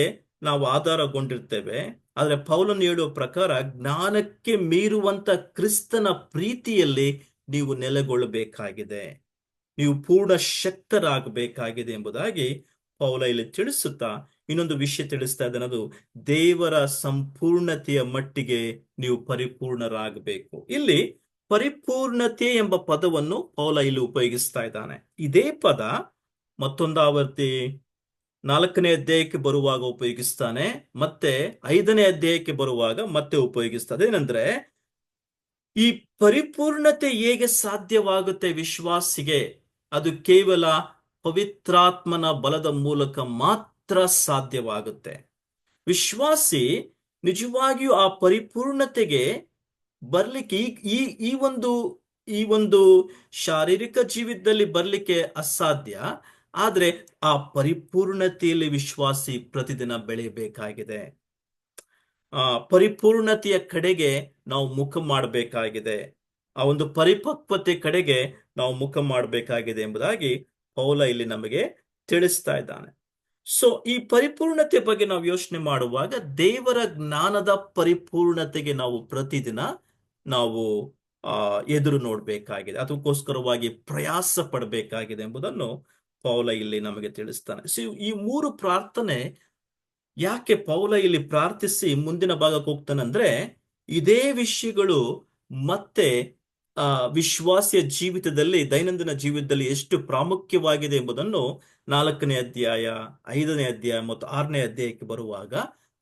ನಾವು ಆಧಾರಗೊಂಡಿರ್ತೇವೆ. ಆದರೆ ಪೌಲನು ಹೇಳುವ ಪ್ರಕಾರ ಜ್ಞಾನಕ್ಕೆ ಮೀರುವಂತ ಕ್ರಿಸ್ತನ ಪ್ರೀತಿಯಲ್ಲಿ ನೀವು ನೆಲೆಗೊಳ್ಳಬೇಕಾಗಿದೆ, ನೀವು ಪೂರ್ಣ ಶಕ್ತರಾಗಬೇಕಾಗಿದೆ ಎಂಬುದಾಗಿ ಪೌಲ ಇಲ್ಲಿ ತಿಳಿಸುತ್ತಾ ಇನ್ನೊಂದು ವಿಷಯ ತಿಳಿಸ್ತಾ ಇದ್ದಾನೆ. ಅದು ದೇವರ ಸಂಪೂರ್ಣತೆಯ ಮಟ್ಟಿಗೆ ನೀವು ಪರಿಪೂರ್ಣರಾಗಬೇಕು. ಇಲ್ಲಿ ಪರಿಪೂರ್ಣತೆ ಎಂಬ ಪದವನ್ನು ಪೌಲ ಇಲ್ಲಿ ಉಪಯೋಗಿಸ್ತಾ ಇದ್ದಾನೆ. ಇದೇ ಪದ ಮತ್ತೊಂದು ಆವರ್ತಿ 4ನೇ ಅಧ್ಯಾಯಕ್ಕೆ ಬರುವಾಗ ಉಪಯೋಗಿಸ್ತಾನೆ, ಮತ್ತೆ 5ನೇ ಅಧ್ಯಾಯಕ್ಕೆ ಬರುವಾಗ ಮತ್ತೆ ಉಪಯೋಗಿಸ್ತಾನೆ. ಏನಂದ್ರೆ ಈ ಪರಿಪೂರ್ಣತೆ ಹೇಗೆ ಸಾಧ್ಯವಾಗುತ್ತೆ ವಿಶ್ವಾಸಿಗೆ? ಅದು ಕೇವಲ ಪವಿತ್ರಾತ್ಮನ ಬಲದ ಮೂಲಕ ಮಾತ್ರ ಸಾಧ್ಯವಾಗುತ್ತೆ. ವಿಶ್ವಾಸಿ ನಿಜವಾಗಿಯೂ ಆ ಪರಿಪೂರ್ಣತೆಗೆ ಬರ್ಲಿಕ್ಕೆ ಈ ಈ ಒಂದು ಈ ಒಂದು ಶಾರೀರಿಕ ಜೀವಿತದಲ್ಲಿ ಬರ್ಲಿಕ್ಕೆ ಅಸಾಧ್ಯ. ಆದ್ರೆ ಆ ಪರಿಪೂರ್ಣತೆಯಲ್ಲಿ ವಿಶ್ವಾಸಿ ಪ್ರತಿದಿನ ಬೆಳೆಯಬೇಕಾಗಿದೆ. ಪರಿಪೂರ್ಣತೆಯ ಕಡೆಗೆ ನಾವು ಮುಖ ಮಾಡಬೇಕಾಗಿದೆ. ಆ ಒಂದು ಪರಿಪಕ್ವತೆ ಕಡೆಗೆ ನಾವು ಮುಖ ಮಾಡಬೇಕಾಗಿದೆ ಎಂಬುದಾಗಿ ಪೌಲ ಇಲ್ಲಿ ನಮಗೆ ತಿಳಿಸ್ತಾ ಇದ್ದಾನೆ. ಸೊ ಈ ಪರಿಪೂರ್ಣತೆ ಬಗ್ಗೆ ನಾವು ಯೋಚನೆ ಮಾಡುವಾಗ ದೇವರ ಜ್ಞಾನದ ಪರಿಪೂರ್ಣತೆಗೆ ನಾವು ಪ್ರತಿದಿನ ನಾವು ಎದುರು ನೋಡಬೇಕಾಗಿದೆ, ಅದಕ್ಕೋಸ್ಕರವಾಗಿ ಪ್ರಯಾಸ ಪಡಬೇಕಾಗಿದೆ ಎಂಬುದನ್ನು ಪೌಲ ಇಲ್ಲಿ ನಮಗೆ ತಿಳಿಸ್ತಾನೆ. ಸೊ ಈ 3 ಪ್ರಾರ್ಥನೆ ಯಾಕೆ ಪೌಲ ಇಲ್ಲಿ ಪ್ರಾರ್ಥಿಸಿ ಮುಂದಿನ ಭಾಗಕ್ಕೆ ಹೋಗ್ತಾನಂದ್ರೆ, ಇದೇ ವಿಷಯಗಳು ಮತ್ತೆ ವಿಶ್ವಾಸಿಯ ಜೀವಿತದಲ್ಲಿ, ದೈನಂದಿನ ಜೀವಿತದಲ್ಲಿ ಎಷ್ಟು ಪ್ರಾಮುಖ್ಯವಾಗಿದೆ ಎಂಬುದನ್ನು 4ನೇ ಅಧ್ಯಾಯ, 5ನೇ ಅಧ್ಯಾಯ ಮತ್ತು 6ನೇ ಅಧ್ಯಾಯಕ್ಕೆ ಬರುವಾಗ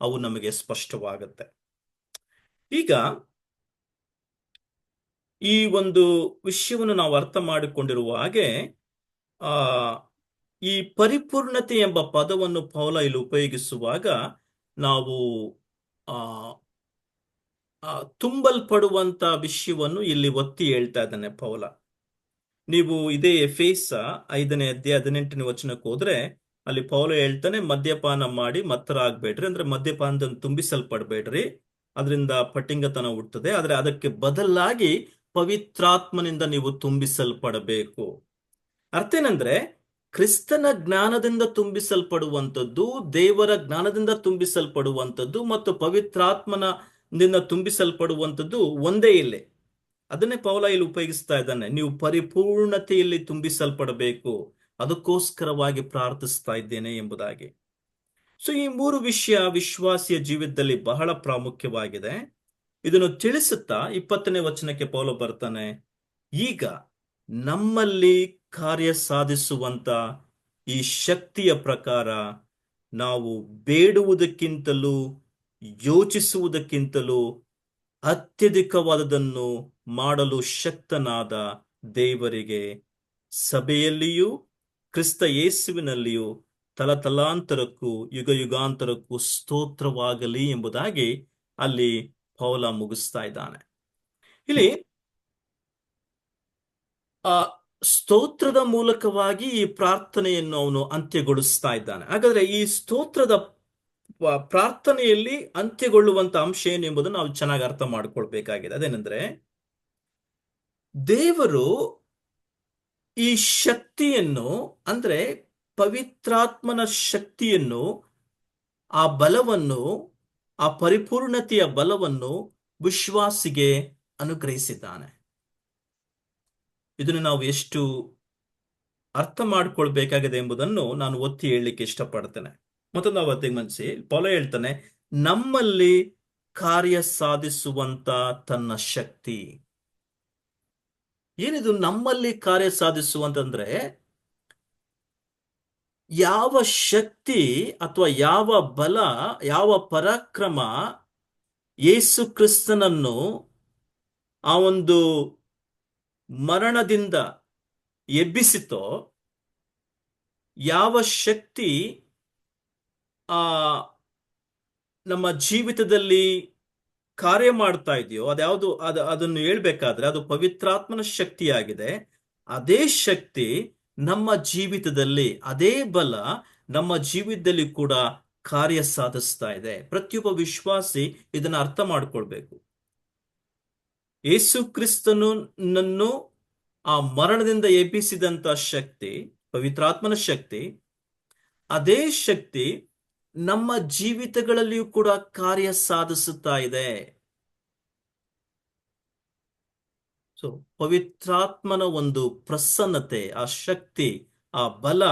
ಅವು ನಮಗೆ ಸ್ಪಷ್ಟವಾಗುತ್ತೆ. ಈಗ ಈ ಒಂದು ವಿಷಯವನ್ನು ನಾವು ಅರ್ಥ ಮಾಡಿಕೊಂಡಿರುವ ಹಾಗೆ ಈ ಪರಿಪೂರ್ಣತೆ ಎಂಬ ಪದವನ್ನು ಪೌಲ ಇಲ್ಲಿ ಉಪಯೋಗಿಸುವಾಗ ನಾವು ತುಂಬಲ್ಪಡುವಂತ ವಿಷಯವನ್ನು ಇಲ್ಲಿ ಒತ್ತಿ ಹೇಳ್ತಾ ಇದ್ದಾನೆ ಪೌಲ. ನೀವು ಇದೇ ಎಫೆಸ 5ನೇ ಅಧ್ಯಾಯ 18ನೇ ವಚನಕ್ಕೆ ಹೋದ್ರೆ ಅಲ್ಲಿ ಪೌಲ ಹೇಳ್ತಾನೆ, ಮದ್ಯಪಾನ ಮಾಡಿ ಮತ್ತರಾಗಬೇಡ್ರಿ, ಅಂದ್ರೆ ಮದ್ಯಪಾನದಿಂದ ತುಂಬಿಸಲ್ಪಡಬೇಡ್ರಿ, ಅದರಿಂದ ಪಟ್ಟಿಂಗತನ ಹುಟ್ಟುತ್ತದೆ. ಆದ್ರೆ ಅದಕ್ಕೆ ಬದಲಾಗಿ ಪವಿತ್ರಾತ್ಮನಿಂದ ನೀವು ತುಂಬಿಸಲ್ಪಡಬೇಕು. ಅರ್ಥ ಏನಂದ್ರೆ, ಕ್ರಿಸ್ತನ ಜ್ಞಾನದಿಂದ ತುಂಬಿಸಲ್ಪಡುವಂಥದ್ದು, ದೇವರ ಜ್ಞಾನದಿಂದ ತುಂಬಿಸಲ್ಪಡುವಂಥದ್ದು ಮತ್ತು ಪವಿತ್ರಾತ್ಮನದಿಂದ ತುಂಬಿಸಲ್ಪಡುವಂಥದ್ದು ಒಂದೇ. ಇಲ್ಲಿ ಅದನ್ನೇ ಪೌಲ ಇಲ್ಲಿ ಉಪಯೋಗಿಸ್ತಾ ಇದ್ದಾನೆ. ನೀವು ಪರಿಪೂರ್ಣತೆಯಲ್ಲಿ ತುಂಬಿಸಲ್ಪಡಬೇಕು, ಅದಕ್ಕೋಸ್ಕರವಾಗಿ ಪ್ರಾರ್ಥಿಸ್ತಾ ಇದ್ದೇನೆ ಎಂಬುದಾಗಿ. ಸೊ ಈ 3 ವಿಷಯ ವಿಶ್ವಾಸಿಯ ಜೀವಿತದಲ್ಲಿ ಬಹಳ ಪ್ರಾಮುಖ್ಯವಾಗಿದೆ. ಇದನ್ನು ತಿಳಿಸುತ್ತಾ 20ನೇ ವಚನಕ್ಕೆ ಪೌಲ ಬರ್ತಾನೆ, ಈಗ ನಮ್ಮಲ್ಲಿ ಕಾರ್ಯ ಸಾಧಿಸುವಂತ ಈ ಶಕ್ತಿಯ ಪ್ರಕಾರ ನಾವು ಬೇಡುವುದಕ್ಕಿಂತಲೂ ಯೋಚಿಸುವುದಕ್ಕಿಂತಲೂ ಅತ್ಯಧಿಕವಾದದನ್ನು ಮಾಡಲು ಶಕ್ತನಾದ ದೇವರಿಗೆ ಸಭೆಯಲ್ಲಿಯೂ ಕ್ರಿಸ್ತ ಯೇಸುವಿನಲ್ಲಿಯೂ ತಲತಲಾಂತರಕ್ಕೂ ಯುಗ ಯುಗಾಂತರಕ್ಕೂ ಸ್ತೋತ್ರವಾಗಲಿ ಎಂಬುದಾಗಿ ಅಲ್ಲಿ ಪೌಲ ಮುಗಿಸ್ತಾ ಇದ್ದಾನೆ. ಇಲ್ಲಿ ಆ ಸ್ತೋತ್ರದ ಮೂಲಕವಾಗಿ ಈ ಪ್ರಾರ್ಥನೆಯನ್ನು ಅವನು ಅಂತ್ಯಗೊಳಿಸ್ತಾ ಇದ್ದಾನೆ. ಹಾಗಾದ್ರೆ ಈ ಸ್ತೋತ್ರದ ಪ್ರಾರ್ಥನೆಯಲ್ಲಿ ಅಂತ್ಯಗೊಳ್ಳುವಂತ ಅಂಶ ಏನು ಎಂಬುದನ್ನು ನಾವು ಚೆನ್ನಾಗಿ ಅರ್ಥ ಮಾಡ್ಕೊಳ್ಬೇಕಾಗಿದೆ. ಅದೇನೆಂದ್ರೆ, ದೇವರು ಈ ಶಕ್ತಿಯನ್ನು, ಅಂದ್ರೆ ಪವಿತ್ರಾತ್ಮನ ಶಕ್ತಿಯನ್ನು, ಆ ಬಲವನ್ನು, ಆ ಪರಿಪೂರ್ಣತೆಯ ಬಲವನ್ನು ವಿಶ್ವಾಸಿಗೆ ಅನುಗ್ರಹಿಸಿದ್ದಾನೆ. ಇದನ್ನು ನಾವು ಎಷ್ಟು ಅರ್ಥ ಮಾಡ್ಕೊಳ್ಬೇಕಾಗಿದೆ ಎಂಬುದನ್ನು ನಾನು ಒತ್ತಿ ಹೇಳಲಿಕ್ಕೆ ಇಷ್ಟಪಡ್ತೇನೆ. ಮತ್ತೊಂದು ಅವತ್ತಿಗೆ ಮನಸ್ಸಿ ಪೌಲ ಹೇಳ್ತಾನೆ, ನಮ್ಮಲ್ಲಿ ಕಾರ್ಯ ಸಾಧಿಸುವಂತ ತನ್ನ ಶಕ್ತಿ. ಏನಿದು ನಮ್ಮಲ್ಲಿ ಕಾರ್ಯ ಸಾಧಿಸುವಂತಂದ್ರೆ, ಯಾವ ಶಕ್ತಿ ಅಥವಾ ಯಾವ ಬಲ, ಯಾವ ಪರಾಕ್ರಮ ಯೇಸು ಕ್ರಿಸ್ತನನ್ನು ಆ ಒಂದು ಮರಣದಿಂದ ಎಬ್ಬಿಸಿತೋ, ಯಾವ ಶಕ್ತಿ ನಮ್ಮ ಜೀವಿತದಲ್ಲಿ ಕಾರ್ಯ ಮಾಡ್ತಾ ಇದೆಯೋ ಅದನ್ನು ಹೇಳ್ಬೇಕಾದ್ರೆ ಅದು ಪವಿತ್ರಾತ್ಮನ ಶಕ್ತಿಯಾಗಿದೆ. ಅದೇ ಶಕ್ತಿ ನಮ್ಮ ಜೀವಿತದಲ್ಲಿ ಅದೇ ಬಲ ನಮ್ಮ ಜೀವಿತದಲ್ಲಿ ಕೂಡ ಕಾರ್ಯ ಸಾಧಿಸ್ತಾ ಇದೆ. ಪ್ರತಿಯೊಬ್ಬ ವಿಶ್ವಾಸಿ ಇದನ್ನ ಅರ್ಥ ಮಾಡ್ಕೊಳ್ಬೇಕು. ಯೇಸು ಕ್ರಿಸ್ತನು ನನ್ನು ಆ ಮರಣದಿಂದ ಎಬ್ಬಿಸಿದಂತ ಶಕ್ತಿ, ಪವಿತ್ರಾತ್ಮನ ಶಕ್ತಿ, ಅದೇ ಶಕ್ತಿ ನಮ್ಮ ಜೀವಿತಗಳಲ್ಲಿಯೂ ಕೂಡ ಕಾರ್ಯ ಸಾಧಿಸುತ್ತಾ ಇದೆ. ಸೊ ಪವಿತ್ರಾತ್ಮನ ಒಂದು ಪ್ರಸನ್ನತೆ, ಆ ಶಕ್ತಿ, ಆ ಬಲ,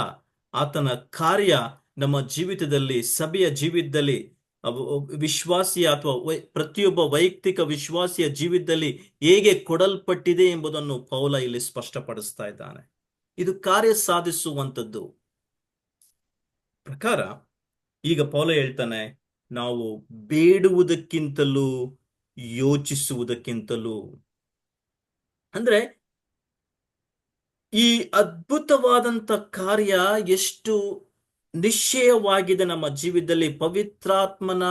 ಆತನ ಕಾರ್ಯ ನಮ್ಮ ಜೀವಿತದಲ್ಲಿ, ಸಭೆಯ ಜೀವಿತದಲ್ಲಿ, ವಿಶ್ವಾಸಿಯ ಅಥವಾ ಪ್ರತಿಯೊಬ್ಬ ವೈಯಕ್ತಿಕ ವಿಶ್ವಾಸಿಯ ಜೀವಿತದಲ್ಲಿ ಹೇಗೆ ಕೊಡಲ್ಪಟ್ಟಿದೆ ಎಂಬುದನ್ನು ಪೌಲ ಇಲ್ಲಿ ಸ್ಪಷ್ಟಪಡಿಸ್ತಾ ಇದ್ದಾನೆ. ಇದು ಕಾರ್ಯ ಸಾಧಿಸುವಂಥದ್ದು. ಪ್ರಕಾರ ಈಗ ಪೌಲ ಹೇಳ್ತಾನೆ, ನಾವು ಬೇಡುವುದಕ್ಕಿಂತಲೂ ಯೋಚಿಸುವುದಕ್ಕಿಂತಲೂ, ಅಂದ್ರೆ ಈ ಅದ್ಭುತವಾದಂತ ಕಾರ್ಯ ಎಷ್ಟು ನಿಶ್ಚಯವಾಗಿದೆ ನಮ್ಮ ಜೀವಿತದಲ್ಲಿ. ಪವಿತ್ರಾತ್ಮನ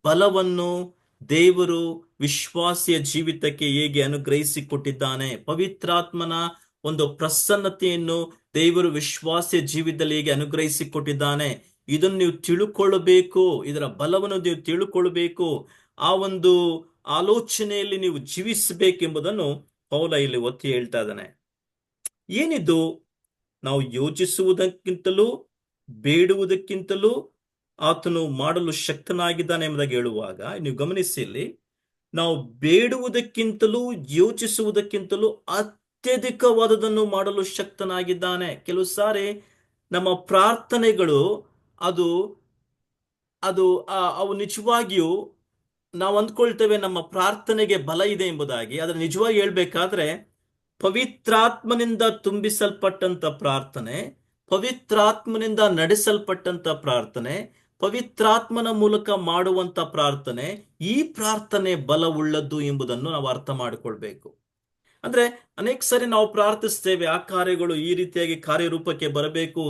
ಬಲವನ್ನು ದೇವರು ವಿಶ್ವಾಸಿಯ ಜೀವಿತಕ್ಕೆ ಹೇಗೆ ಅನುಗ್ರಹಿಸಿಕೊಟ್ಟಿದ್ದಾನೆ, ಪವಿತ್ರಾತ್ಮನ ಒಂದು ಪ್ರಸನ್ನತೆಯನ್ನು ದೇವರು ವಿಶ್ವಾಸಿಯ ಜೀವಿತದಲ್ಲಿ ಹೇಗೆ ಅನುಗ್ರಹಿಸಿಕೊಟ್ಟಿದ್ದಾನೆ, ಇದನ್ನು ನೀವು ತಿಳುಕೊಳ್ಳಬೇಕು. ಇದರ ಬಲವನ್ನು ನೀವು ತಿಳುಕೊಳ್ಬೇಕು. ಆ ಒಂದು ಆಲೋಚನೆಯಲ್ಲಿ ನೀವು ಜೀವಿಸಬೇಕೆಂಬುದನ್ನು ಪೌಲ ಇಲ್ಲಿ ಒತ್ತಿ ಹೇಳ್ತಾ ಇದ್ದಾನೆ. ಏನಿದು? ನಾವು ಯೋಚಿಸುವುದಕ್ಕಿಂತಲೂ ಬೇಡುವುದಕ್ಕಿಂತಲೂ ಆತನು ಮಾಡಲು ಶಕ್ತನಾಗಿದ್ದಾನೆ ಎಂಬುದಾಗಿ ಹೇಳುವಾಗ ನೀವು ಗಮನಿಸಿ, ಇಲ್ಲಿ ನಾವು ಬೇಡುವುದಕ್ಕಿಂತಲೂ ಯೋಚಿಸುವುದಕ್ಕಿಂತಲೂ ಅತ್ಯಧಿಕವಾದದನ್ನು ಮಾಡಲು ಶಕ್ತನಾಗಿದ್ದಾನೆ. ಕೆಲವು ಸಾರಿ ನಮ್ಮ ಪ್ರಾರ್ಥನೆಗಳು ಅದು ಅದು ಅವು ನಿಜವಾಗಿಯೂ ನಾವು ಅಂದ್ಕೊಳ್ತೇವೆ ನಮ್ಮ ಪ್ರಾರ್ಥನೆಗೆ ಬಲ ಇದೆ ಎಂಬುದಾಗಿ. ಆದ್ರೆ ನಿಜವಾಗಿ ಹೇಳ್ಬೇಕಾದ್ರೆ ಪವಿತ್ರಾತ್ಮನಿಂದ ತುಂಬಿಸಲ್ಪಟ್ಟಂತ ಪ್ರಾರ್ಥನೆ, ಪವಿತ್ರಾತ್ಮನಿಂದ ನಡೆಸಲ್ಪಟ್ಟಂತ ಪ್ರಾರ್ಥನೆ, ಪವಿತ್ರಾತ್ಮನ ಮೂಲಕ ಮಾಡುವಂತ ಪ್ರಾರ್ಥನೆ, ಈ ಪ್ರಾರ್ಥನೆ ಬಲವುಳ್ಳದ್ದು ಎಂಬುದನ್ನು ನಾವು ಅರ್ಥ ಮಾಡಿಕೊಳ್ಬೇಕು. ಅಂದ್ರೆ ಅನೇಕ ಸರಿ ನಾವು ಪ್ರಾರ್ಥಿಸ್ತೇವೆ, ಆ ಕಾರ್ಯಗಳು ಈ ರೀತಿಯಾಗಿ ಕಾರ್ಯರೂಪಕ್ಕೆ ಬರಬೇಕು,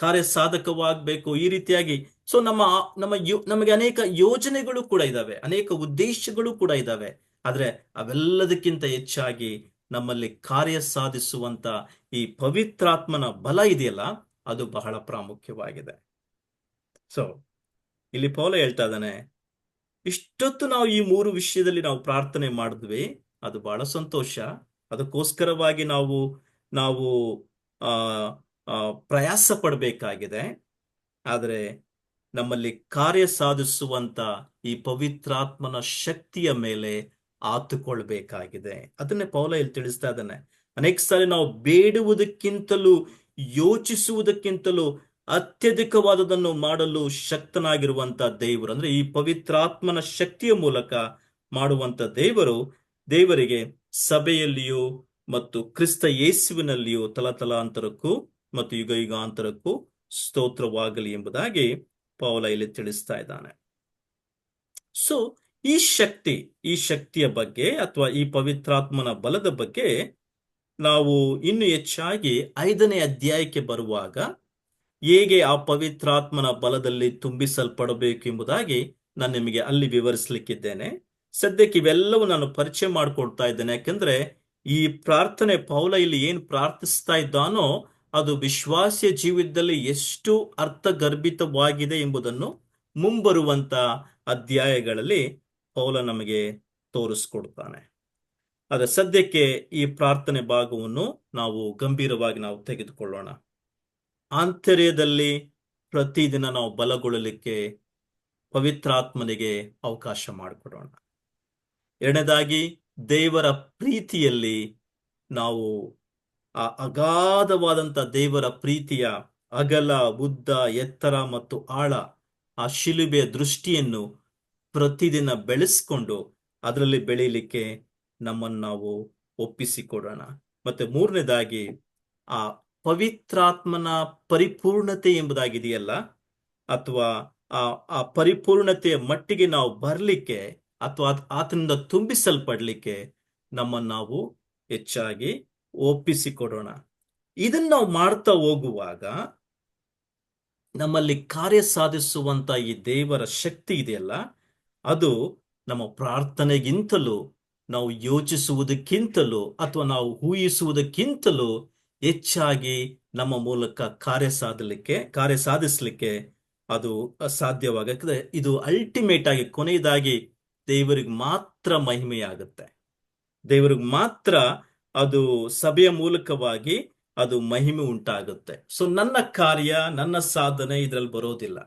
ಕಾರ್ಯ ಸಾಧಕವಾಗಬೇಕು, ಈ ರೀತಿಯಾಗಿ. ಸೊ ನಮಗೆ ಅನೇಕ ಯೋಜನೆಗಳು ಕೂಡ ಇದಾವೆ, ಅನೇಕ ಉದ್ದೇಶಗಳು ಕೂಡ ಇದಾವೆ. ಆದ್ರೆ ಅವೆಲ್ಲದಕ್ಕಿಂತ ಹೆಚ್ಚಾಗಿ ನಮ್ಮಲ್ಲಿ ಕಾರ್ಯ ಸಾಧಿಸುವಂತ ಈ ಪವಿತ್ರಾತ್ಮನ ಬಲ ಇದೆಯಲ್ಲ, ಅದು ಬಹಳ ಪ್ರಾಮುಖ್ಯವಾಗಿದೆ. ಸೊ ಇಲ್ಲಿ ಪೌಲ ಹೇಳ್ತಾ ಇದ್ದಾನೆ, ಇಷ್ಟೊತ್ತು ನಾವು ಈ ಮೂರು ವಿಷಯದಲ್ಲಿ ನಾವು ಪ್ರಾರ್ಥನೆ ಮಾಡಿದ್ವಿ, ಅದು ಬಹಳ ಸಂತೋಷ. ಅದಕ್ಕೋಸ್ಕರವಾಗಿ ನಾವು ನಾವು ಪ್ರಯಾಸ ಪಡಬೇಕಾಗಿದೆ. ಆದರೆ ನಮ್ಮಲ್ಲಿ ಕಾರ್ಯ ಸಾಧಿಸುವಂತ ಈ ಪವಿತ್ರಾತ್ಮನ ಶಕ್ತಿಯ ಮೇಲೆ ಆತುಕೊಳ್ಬೇಕಾಗಿದೆ. ಅದನ್ನೇ ಪೌಲ ಇಲ್ಲಿ ತಿಳಿಸ್ತಾ ಇದ್ದಾನೆ. ಅನೇಕ ಸಾರಿ ನಾವು ಬೇಡುವುದಕ್ಕಿಂತಲೂ ಯೋಚಿಸುವುದಕ್ಕಿಂತಲೂ ಅತ್ಯಧಿಕವಾದದನ್ನು ಮಾಡಲು ಶಕ್ತನಾಗಿರುವಂತ ದೇವರು, ಅಂದ್ರೆ ಈ ಪವಿತ್ರಾತ್ಮನ ಶಕ್ತಿಯ ಮೂಲಕ ಮಾಡುವಂತ ದೇವರಿಗೆ ಸಭೆಯಲ್ಲಿಯೂ ಮತ್ತು ಕ್ರಿಸ್ತ ಯೇಸುವಿನಲ್ಲಿಯೂ ತಲತಲಾಂತರಕ್ಕೂ ಮತ್ತು ಯುಗ ಯುಗಾಂತರಕ್ಕೂ ಸ್ತೋತ್ರವಾಗಲಿ ಎಂಬುದಾಗಿ ಪೌಲ ಇಲ್ಲಿ ತಿಳಿಸ್ತಾ ಇದ್ದಾನೆ. ಸೊ ಈ ಶಕ್ತಿಯ ಬಗ್ಗೆ ಅಥವಾ ಈ ಪವಿತ್ರಾತ್ಮನ ಬಲದ ಬಗ್ಗೆ ನಾವು ಇನ್ನು ಹೆಚ್ಚಾಗಿ 5ನೇ ಅಧ್ಯಾಯಕ್ಕೆ ಬರುವಾಗ ಹೇಗೆ ಆ ಪವಿತ್ರಾತ್ಮನ ಬಲದಲ್ಲಿ ತುಂಬಿಸಲ್ಪಡಬೇಕು ಎಂಬುದಾಗಿ ನಾನು ನಿಮಗೆ ಅಲ್ಲಿ ವಿವರಿಸಲಿಕ್ಕಿದ್ದೇನೆ. ಸದ್ಯಕ್ಕೆ ಇವೆಲ್ಲವೂ ನಾನು ಪರಿಚಯ ಮಾಡಿಕೊಡ್ತಾ ಇದ್ದೇನೆ, ಯಾಕೆಂದ್ರೆ ಈ ಪ್ರಾರ್ಥನೆ ಪೌಲ ಇಲ್ಲಿ ಏನ್ ಪ್ರಾರ್ಥಿಸ್ತಾ ಇದ್ದಾನೋ ಅದು ವಿಶ್ವಾಸಿಯ ಜೀವಿತದಲ್ಲಿ ಎಷ್ಟು ಅರ್ಥಗರ್ಭಿತವಾಗಿದೆ ಎಂಬುದನ್ನು ಮುಂಬರುವಂತ ಅಧ್ಯಾಯಗಳಲ್ಲಿ ಪೌಲ ನಮಗೆ ತೋರಿಸ್ಕೊಡ್ತಾನೆ. ಆದರೆ ಸದ್ಯಕ್ಕೆ ಈ ಪ್ರಾರ್ಥನೆ ಭಾಗವನ್ನು ನಾವು ಗಂಭೀರವಾಗಿ ನಾವು ತೆಗೆದುಕೊಳ್ಳೋಣ. ಆಂತರ್ಯದಲ್ಲಿ ಪ್ರತಿದಿನ ನಾವು ಬಲಗೊಳ್ಳಲಿಕ್ಕೆ ಪವಿತ್ರಾತ್ಮನಿಗೆ ಅವಕಾಶ ಮಾಡಿಕೊಡೋಣ. ಎರಡನೇದಾಗಿ, ದೇವರ ಪ್ರೀತಿಯಲ್ಲಿ ನಾವು ಆ ಅಗಾಧವಾದಂತ ದೇವರ ಪ್ರೀತಿಯ ಅಗಲ, ಉದ್ದ, ಎತ್ತರ ಮತ್ತು ಆಳ, ಆ ಶಿಲುಬೆಯ ದೃಷ್ಟಿಯನ್ನು ಪ್ರತಿದಿನ ಬೆಳೆಸ್ಕೊಂಡು ಅದರಲ್ಲಿ ಬೆಳೀಲಿಕ್ಕೆ ನಮ್ಮನ್ನು ನಾವು ಒಪ್ಪಿಸಿಕೊಡೋಣ. ಮತ್ತೆ ಮೂರನೇದಾಗಿ, ಆ ಪವಿತ್ರಾತ್ಮನ ಪರಿಪೂರ್ಣತೆ ಎಂಬುದಾಗಿದೆಯಲ್ಲ, ಅಥವಾ ಆ ಪರಿಪೂರ್ಣತೆಯ ಮಟ್ಟಿಗೆ ನಾವು ಬರಲಿಕ್ಕೆ ಅಥವಾ ಆತನಿಂದ ತುಂಬಿಸಲ್ಪಡ್ಲಿಕ್ಕೆ ನಮ್ಮನ್ನು ನಾವು ಹೆಚ್ಚಾಗಿ ಒಪ್ಪಿಸಿಕೊಡೋಣ. ಇದನ್ನ ನಾವು ಮಾಡ್ತಾ ಹೋಗುವಾಗ ನಮ್ಮಲ್ಲಿ ಕಾರ್ಯ ಸಾಧಿಸುವಂತ ಈ ದೇವರ ಶಕ್ತಿ ಇದೆಯಲ್ಲ, ಅದು ನಮ್ಮ ಪ್ರಾರ್ಥನೆಗಿಂತಲೂ, ನಾವು ಯೋಚಿಸುವುದಕ್ಕಿಂತಲೂ ಅಥವಾ ನಾವು ಊಹಿಸುವುದಕ್ಕಿಂತಲೂ ಹೆಚ್ಚಾಗಿ ನಮ್ಮ ಮೂಲಕ ಕಾರ್ಯ ಸಾಧಿಸಲಿಕ್ಕೆ ಅದು ಸಾಧ್ಯವಾಗುತ್ತದೆ. ಇದು ಅಲ್ಟಿಮೇಟ್ ಆಗಿ ಕೊನೆಯದಾಗಿ ದೇವರಿಗೆ ಮಾತ್ರ ಮಹಿಮೆಯಾಗುತ್ತೆ. ದೇವರಿಗೆ ಮಾತ್ರ ಅದು ಸಭೆಯ ಮೂಲಕವಾಗಿ ಅದು ಮಹಿಮೆ ಉಂಟಾಗುತ್ತೆ. ಸೊ ನನ್ನ ಕಾರ್ಯ, ನನ್ನ ಸಾಧನೆ ಇದರಲ್ಲಿ ಬರೋದಿಲ್ಲ,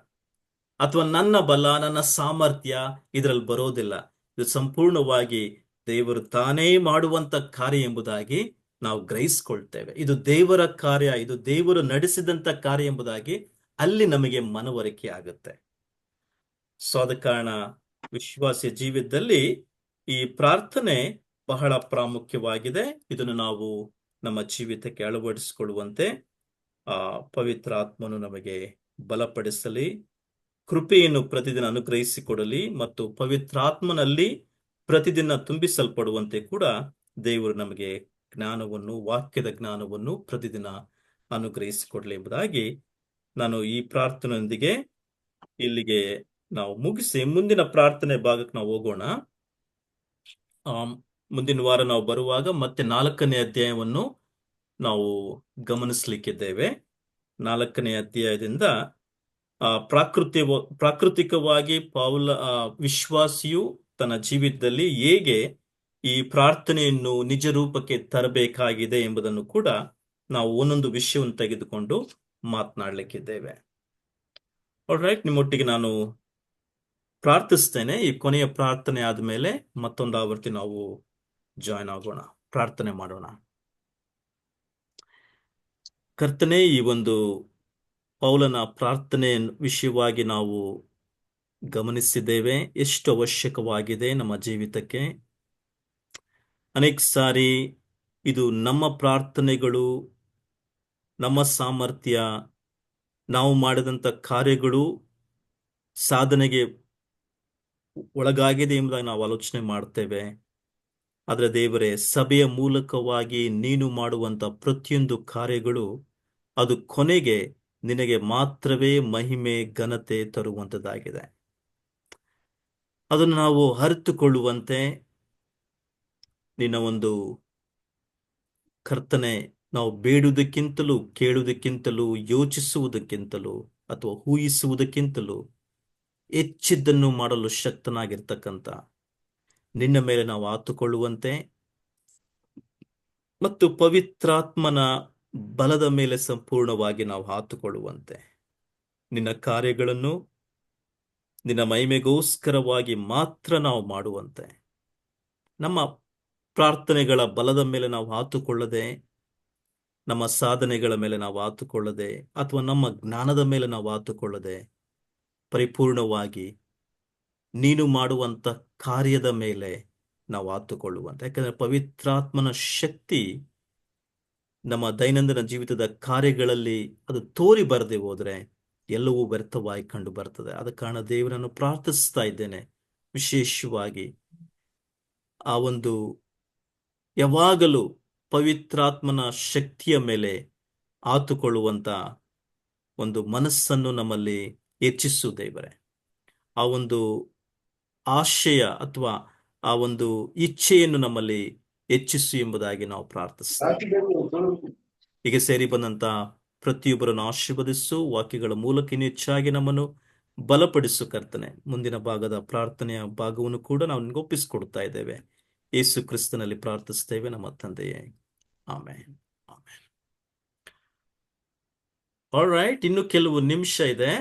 ಅಥವಾ ನನ್ನ ಬಲ, ನನ್ನ ಸಾಮರ್ಥ್ಯ ಇದರಲ್ಲಿ ಬರೋದಿಲ್ಲ. ಇದು ಸಂಪೂರ್ಣವಾಗಿ ದೇವರು ತಾನೇ ಮಾಡುವಂತ ಕಾರ್ಯ ಎಂಬುದಾಗಿ ನಾವು ಗ್ರಹಿಸ್ಕೊಳ್ತೇವೆ. ಇದು ದೇವರ ಕಾರ್ಯ, ಇದು ದೇವರು ನಡೆಸಿದಂತ ಕಾರ್ಯ ಎಂಬುದಾಗಿ ಅಲ್ಲಿ ನಮಗೆ ಮನವರಿಕೆ ಆಗುತ್ತೆ. ಸೊ ಆದ ಕಾರಣ ವಿಶ್ವಾಸಿಯ ಜೀವಿತದಲ್ಲಿ ಈ ಪ್ರಾರ್ಥನೆ ಬಹಳ ಪ್ರಾಮುಖ್ಯವಾಗಿದೆ. ಇದನ್ನು ನಾವು ನಮ್ಮ ಜೀವಿತಕ್ಕೆ ಅಳವಡಿಸಿಕೊಳ್ಳುವಂತೆ ಪವಿತ್ರ ಆತ್ಮನು ನಮಗೆ ಬಲಪಡಿಸಲಿ, ಕೃಪೆಯನ್ನು ಪ್ರತಿದಿನ ಅನುಗ್ರಹಿಸಿಕೊಡಲಿ, ಮತ್ತು ಪವಿತ್ರಾತ್ಮನಲ್ಲಿ ಪ್ರತಿದಿನ ತುಂಬಿಸಲ್ಪಡುವಂತೆ ಕೂಡ ದೇವರು ನಮಗೆ ಜ್ಞಾನವನ್ನು, ವಾಕ್ಯದ ಜ್ಞಾನವನ್ನು ಪ್ರತಿದಿನ ಅನುಗ್ರಹಿಸಿಕೊಡಲಿ ಎಂಬುದಾಗಿ ನಾನು ಈ ಪ್ರಾರ್ಥನೆಯೊಂದಿಗೆ ಇಲ್ಲಿಗೆ ನಾವು ಮುಗಿಸಿ ಮುಂದಿನ ಪ್ರಾರ್ಥನೆ ಭಾಗಕ್ಕೆ ನಾವು ಹೋಗೋಣ. ಮುಂದಿನ ವಾರ ನಾವು ಬರುವಾಗ ಮತ್ತೆ 4ನೇ ಅಧ್ಯಾಯವನ್ನು ನಾವು ಗಮನಿಸಲಿಕ್ಕಿದ್ದೇವೆ. 4ನೇ ಅಧ್ಯಾಯದಿಂದ ಪ್ರಾಕೃತಿಕವಾಗಿ ವಿಶ್ವಾಸಿಯು ತನ್ನ ಜೀವಿತದಲ್ಲಿ ಹೇಗೆ ಈ ಪ್ರಾರ್ಥನೆಯನ್ನು ನಿಜ ರೂಪಕ್ಕೆ ತರಬೇಕಾಗಿದೆ ಎಂಬುದನ್ನು ಕೂಡ ನಾವು ಒಂದೊಂದು ವಿಷಯವನ್ನು ತೆಗೆದುಕೊಂಡು ಮಾತನಾಡಲಿಕ್ಕಿದ್ದೇವೆ. ಆಲ್ರೈಟ್, ನಿಮ್ಮೊಟ್ಟಿಗೆ ನಾನು ಪ್ರಾರ್ಥಿಸ್ತೇನೆ. ಈ ಕೊನೆಯ ಪ್ರಾರ್ಥನೆ ಆದ್ಮೇಲೆ ಮತ್ತೊಂದು ಆವರ್ತಿ ನಾವು ಜಾಯ್ನ್ ಆಗೋಣ, ಪ್ರಾರ್ಥನೆ ಮಾಡೋಣ. ಕರ್ತನೇ, ಈ ಒಂದು ಪೌಲನ ಪ್ರಾರ್ಥನೆ ವಿಷಯವಾಗಿ ನಾವು ಗಮನಿಸಿದ್ದೇವೆ. ಎಷ್ಟು ಅವಶ್ಯಕವಾಗಿದೆ ನಮ್ಮ ಜೀವಿತಕ್ಕೆ. ಅನೇಕ ಸಾರಿ ಇದು ನಮ್ಮ ಪ್ರಾರ್ಥನೆಗಳು, ನಮ್ಮ ಸಾಮರ್ಥ್ಯ, ನಾವು ಮಾಡಿದಂಥ ಕಾರ್ಯಗಳು ಸಾಧನೆಗೆ ಒಳಗಾಗಿದೆ ಎಂಬುದಾಗಿ ನಾವು ಆಲೋಚನೆ ಮಾಡ್ತೇವೆ. ಆದರೆ ದೇವರೇ, ಸಭೆಯ ಮೂಲಕವಾಗಿ ನೀನು ಮಾಡುವಂಥ ಪ್ರತಿಯೊಂದು ಕಾರ್ಯಗಳು ಅದು ಕೊನೆಗೆ ನಿನಗೆ ಮಾತ್ರವೇ ಮಹಿಮೆ, ಘನತೆ ತರುವಂಥದ್ದಾಗಿದೆ. ಅದನ್ನು ನಾವು ಅರಿತುಕೊಳ್ಳುವಂತೆ ನಿನ್ನ ಒಂದು ಕರ್ತನೆ, ನಾವು ಬೇಡುವುದಕ್ಕಿಂತಲೂ, ಕೇಳುವುದಕ್ಕಿಂತಲೂ, ಯೋಚಿಸುವುದಕ್ಕಿಂತಲೂ ಅಥವಾ ಊಹಿಸುವುದಕ್ಕಿಂತಲೂ ಹೆಚ್ಚಿದ್ದನ್ನು ಮಾಡಲು ಶಕ್ತನಾಗಿರ್ತಕ್ಕಂಥ ನಿನ್ನ ಮೇಲೆ ನಾವು ಆತುಕೊಳ್ಳುವಂತೆ ಮತ್ತು ಪವಿತ್ರಾತ್ಮನ ಬಲದ ಮೇಲೆ ಸಂಪೂರ್ಣವಾಗಿ ನಾವು ಆತುಕೊಳ್ಳುವಂತೆ, ನಿನ್ನ ಕಾರ್ಯಗಳನ್ನು ನಿನ್ನ ಮಹಿಮೆಗೋಸ್ಕರವಾಗಿ ಮಾತ್ರ ನಾವು ಮಾಡುವಂತೆ, ನಮ್ಮ ಪ್ರಾರ್ಥನೆಗಳ ಬಲದ ಮೇಲೆ ನಾವು ಆತುಕೊಳ್ಳದೆ, ನಮ್ಮ ಸಾಧನೆಗಳ ಮೇಲೆ ನಾವು ಆತುಕೊಳ್ಳದೆ, ಅಥವಾ ನಮ್ಮ ಜ್ಞಾನದ ಮೇಲೆ ನಾವು ಆತುಕೊಳ್ಳದೆ, ಪರಿಪೂರ್ಣವಾಗಿ ನೀನು ಮಾಡುವಂತ ಕಾರ್ಯದ ಮೇಲೆ ನಾವು ಆತುಕೊಳ್ಳುವಂತೆ. ಯಾಕಂದ್ರೆ ಪವಿತ್ರಾತ್ಮನ ಶಕ್ತಿ ನಮ್ಮ ದೈನಂದಿನ ಜೀವಿತದ ಕಾರ್ಯಗಳಲ್ಲಿ ಅದು ತೋರಿ ಬರದೆ ಹೋದ್ರೆ ಎಲ್ಲವೂ ವ್ಯರ್ಥವಾಗಿ ಕಂಡು ಬರ್ತದೆ. ಆದ ಕಾರಣ ದೇವರನ್ನು ಪ್ರಾರ್ಥಿಸ್ತಾ ಇದ್ದೇನೆ, ವಿಶೇಷವಾಗಿ ಆ ಒಂದು ಯಾವಾಗಲೂ ಪವಿತ್ರಾತ್ಮನ ಶಕ್ತಿಯ ಮೇಲೆ ಆತುಕೊಳ್ಳುವಂತ ಒಂದು ಮನಸ್ಸನ್ನು ನಮ್ಮಲ್ಲಿ ಹೆಚ್ಚಿಸು ದೇವರೇ. ಆ ಒಂದು ಆಶಯ ಅಥವಾ ಆ ಒಂದು ಇಚ್ಛೆಯನ್ನು ನಮ್ಮಲ್ಲಿ ಹೆಚ್ಚಿಸು ಎಂಬುದಾಗಿ ನಾವು ಪ್ರಾರ್ಥಿಸ್ತೇವೆ. ಹೀಗೆ ಸೇರಿ ಬಂದಂತ ಪ್ರತಿಯೊಬ್ಬರನ್ನು ಆಶೀರ್ವದಿಸು, ವಾಕ್ಯಗಳ ಮೂಲಕ ಇನ್ನು ಹೆಚ್ಚಾಗಿ ನಮ್ಮನ್ನು ಬಲಪಡಿಸು ಕರ್ತನೆ. ಮುಂದಿನ ಭಾಗದ ಪ್ರಾರ್ಥನೆಯ ಭಾಗವನ್ನು ಕೂಡ ನಾವು ನಿನಗೆ ಒಪ್ಪಿಸಿಕೊಡ್ತಾ ಇದ್ದೇವೆ. ಯೇಸು ಕ್ರಿಸ್ತನಲ್ಲಿ ಪ್ರಾರ್ಥಿಸ್ತೇವೆ ನಮ್ಮ ತಂದೆಯೇ, ಆಮೇನ್, ಆಮೇನ್. ಆಲ್ ರೈಟ್, ಇನ್ನು ಕೆಲವು ನಿಮಿಷ ಇದೆ.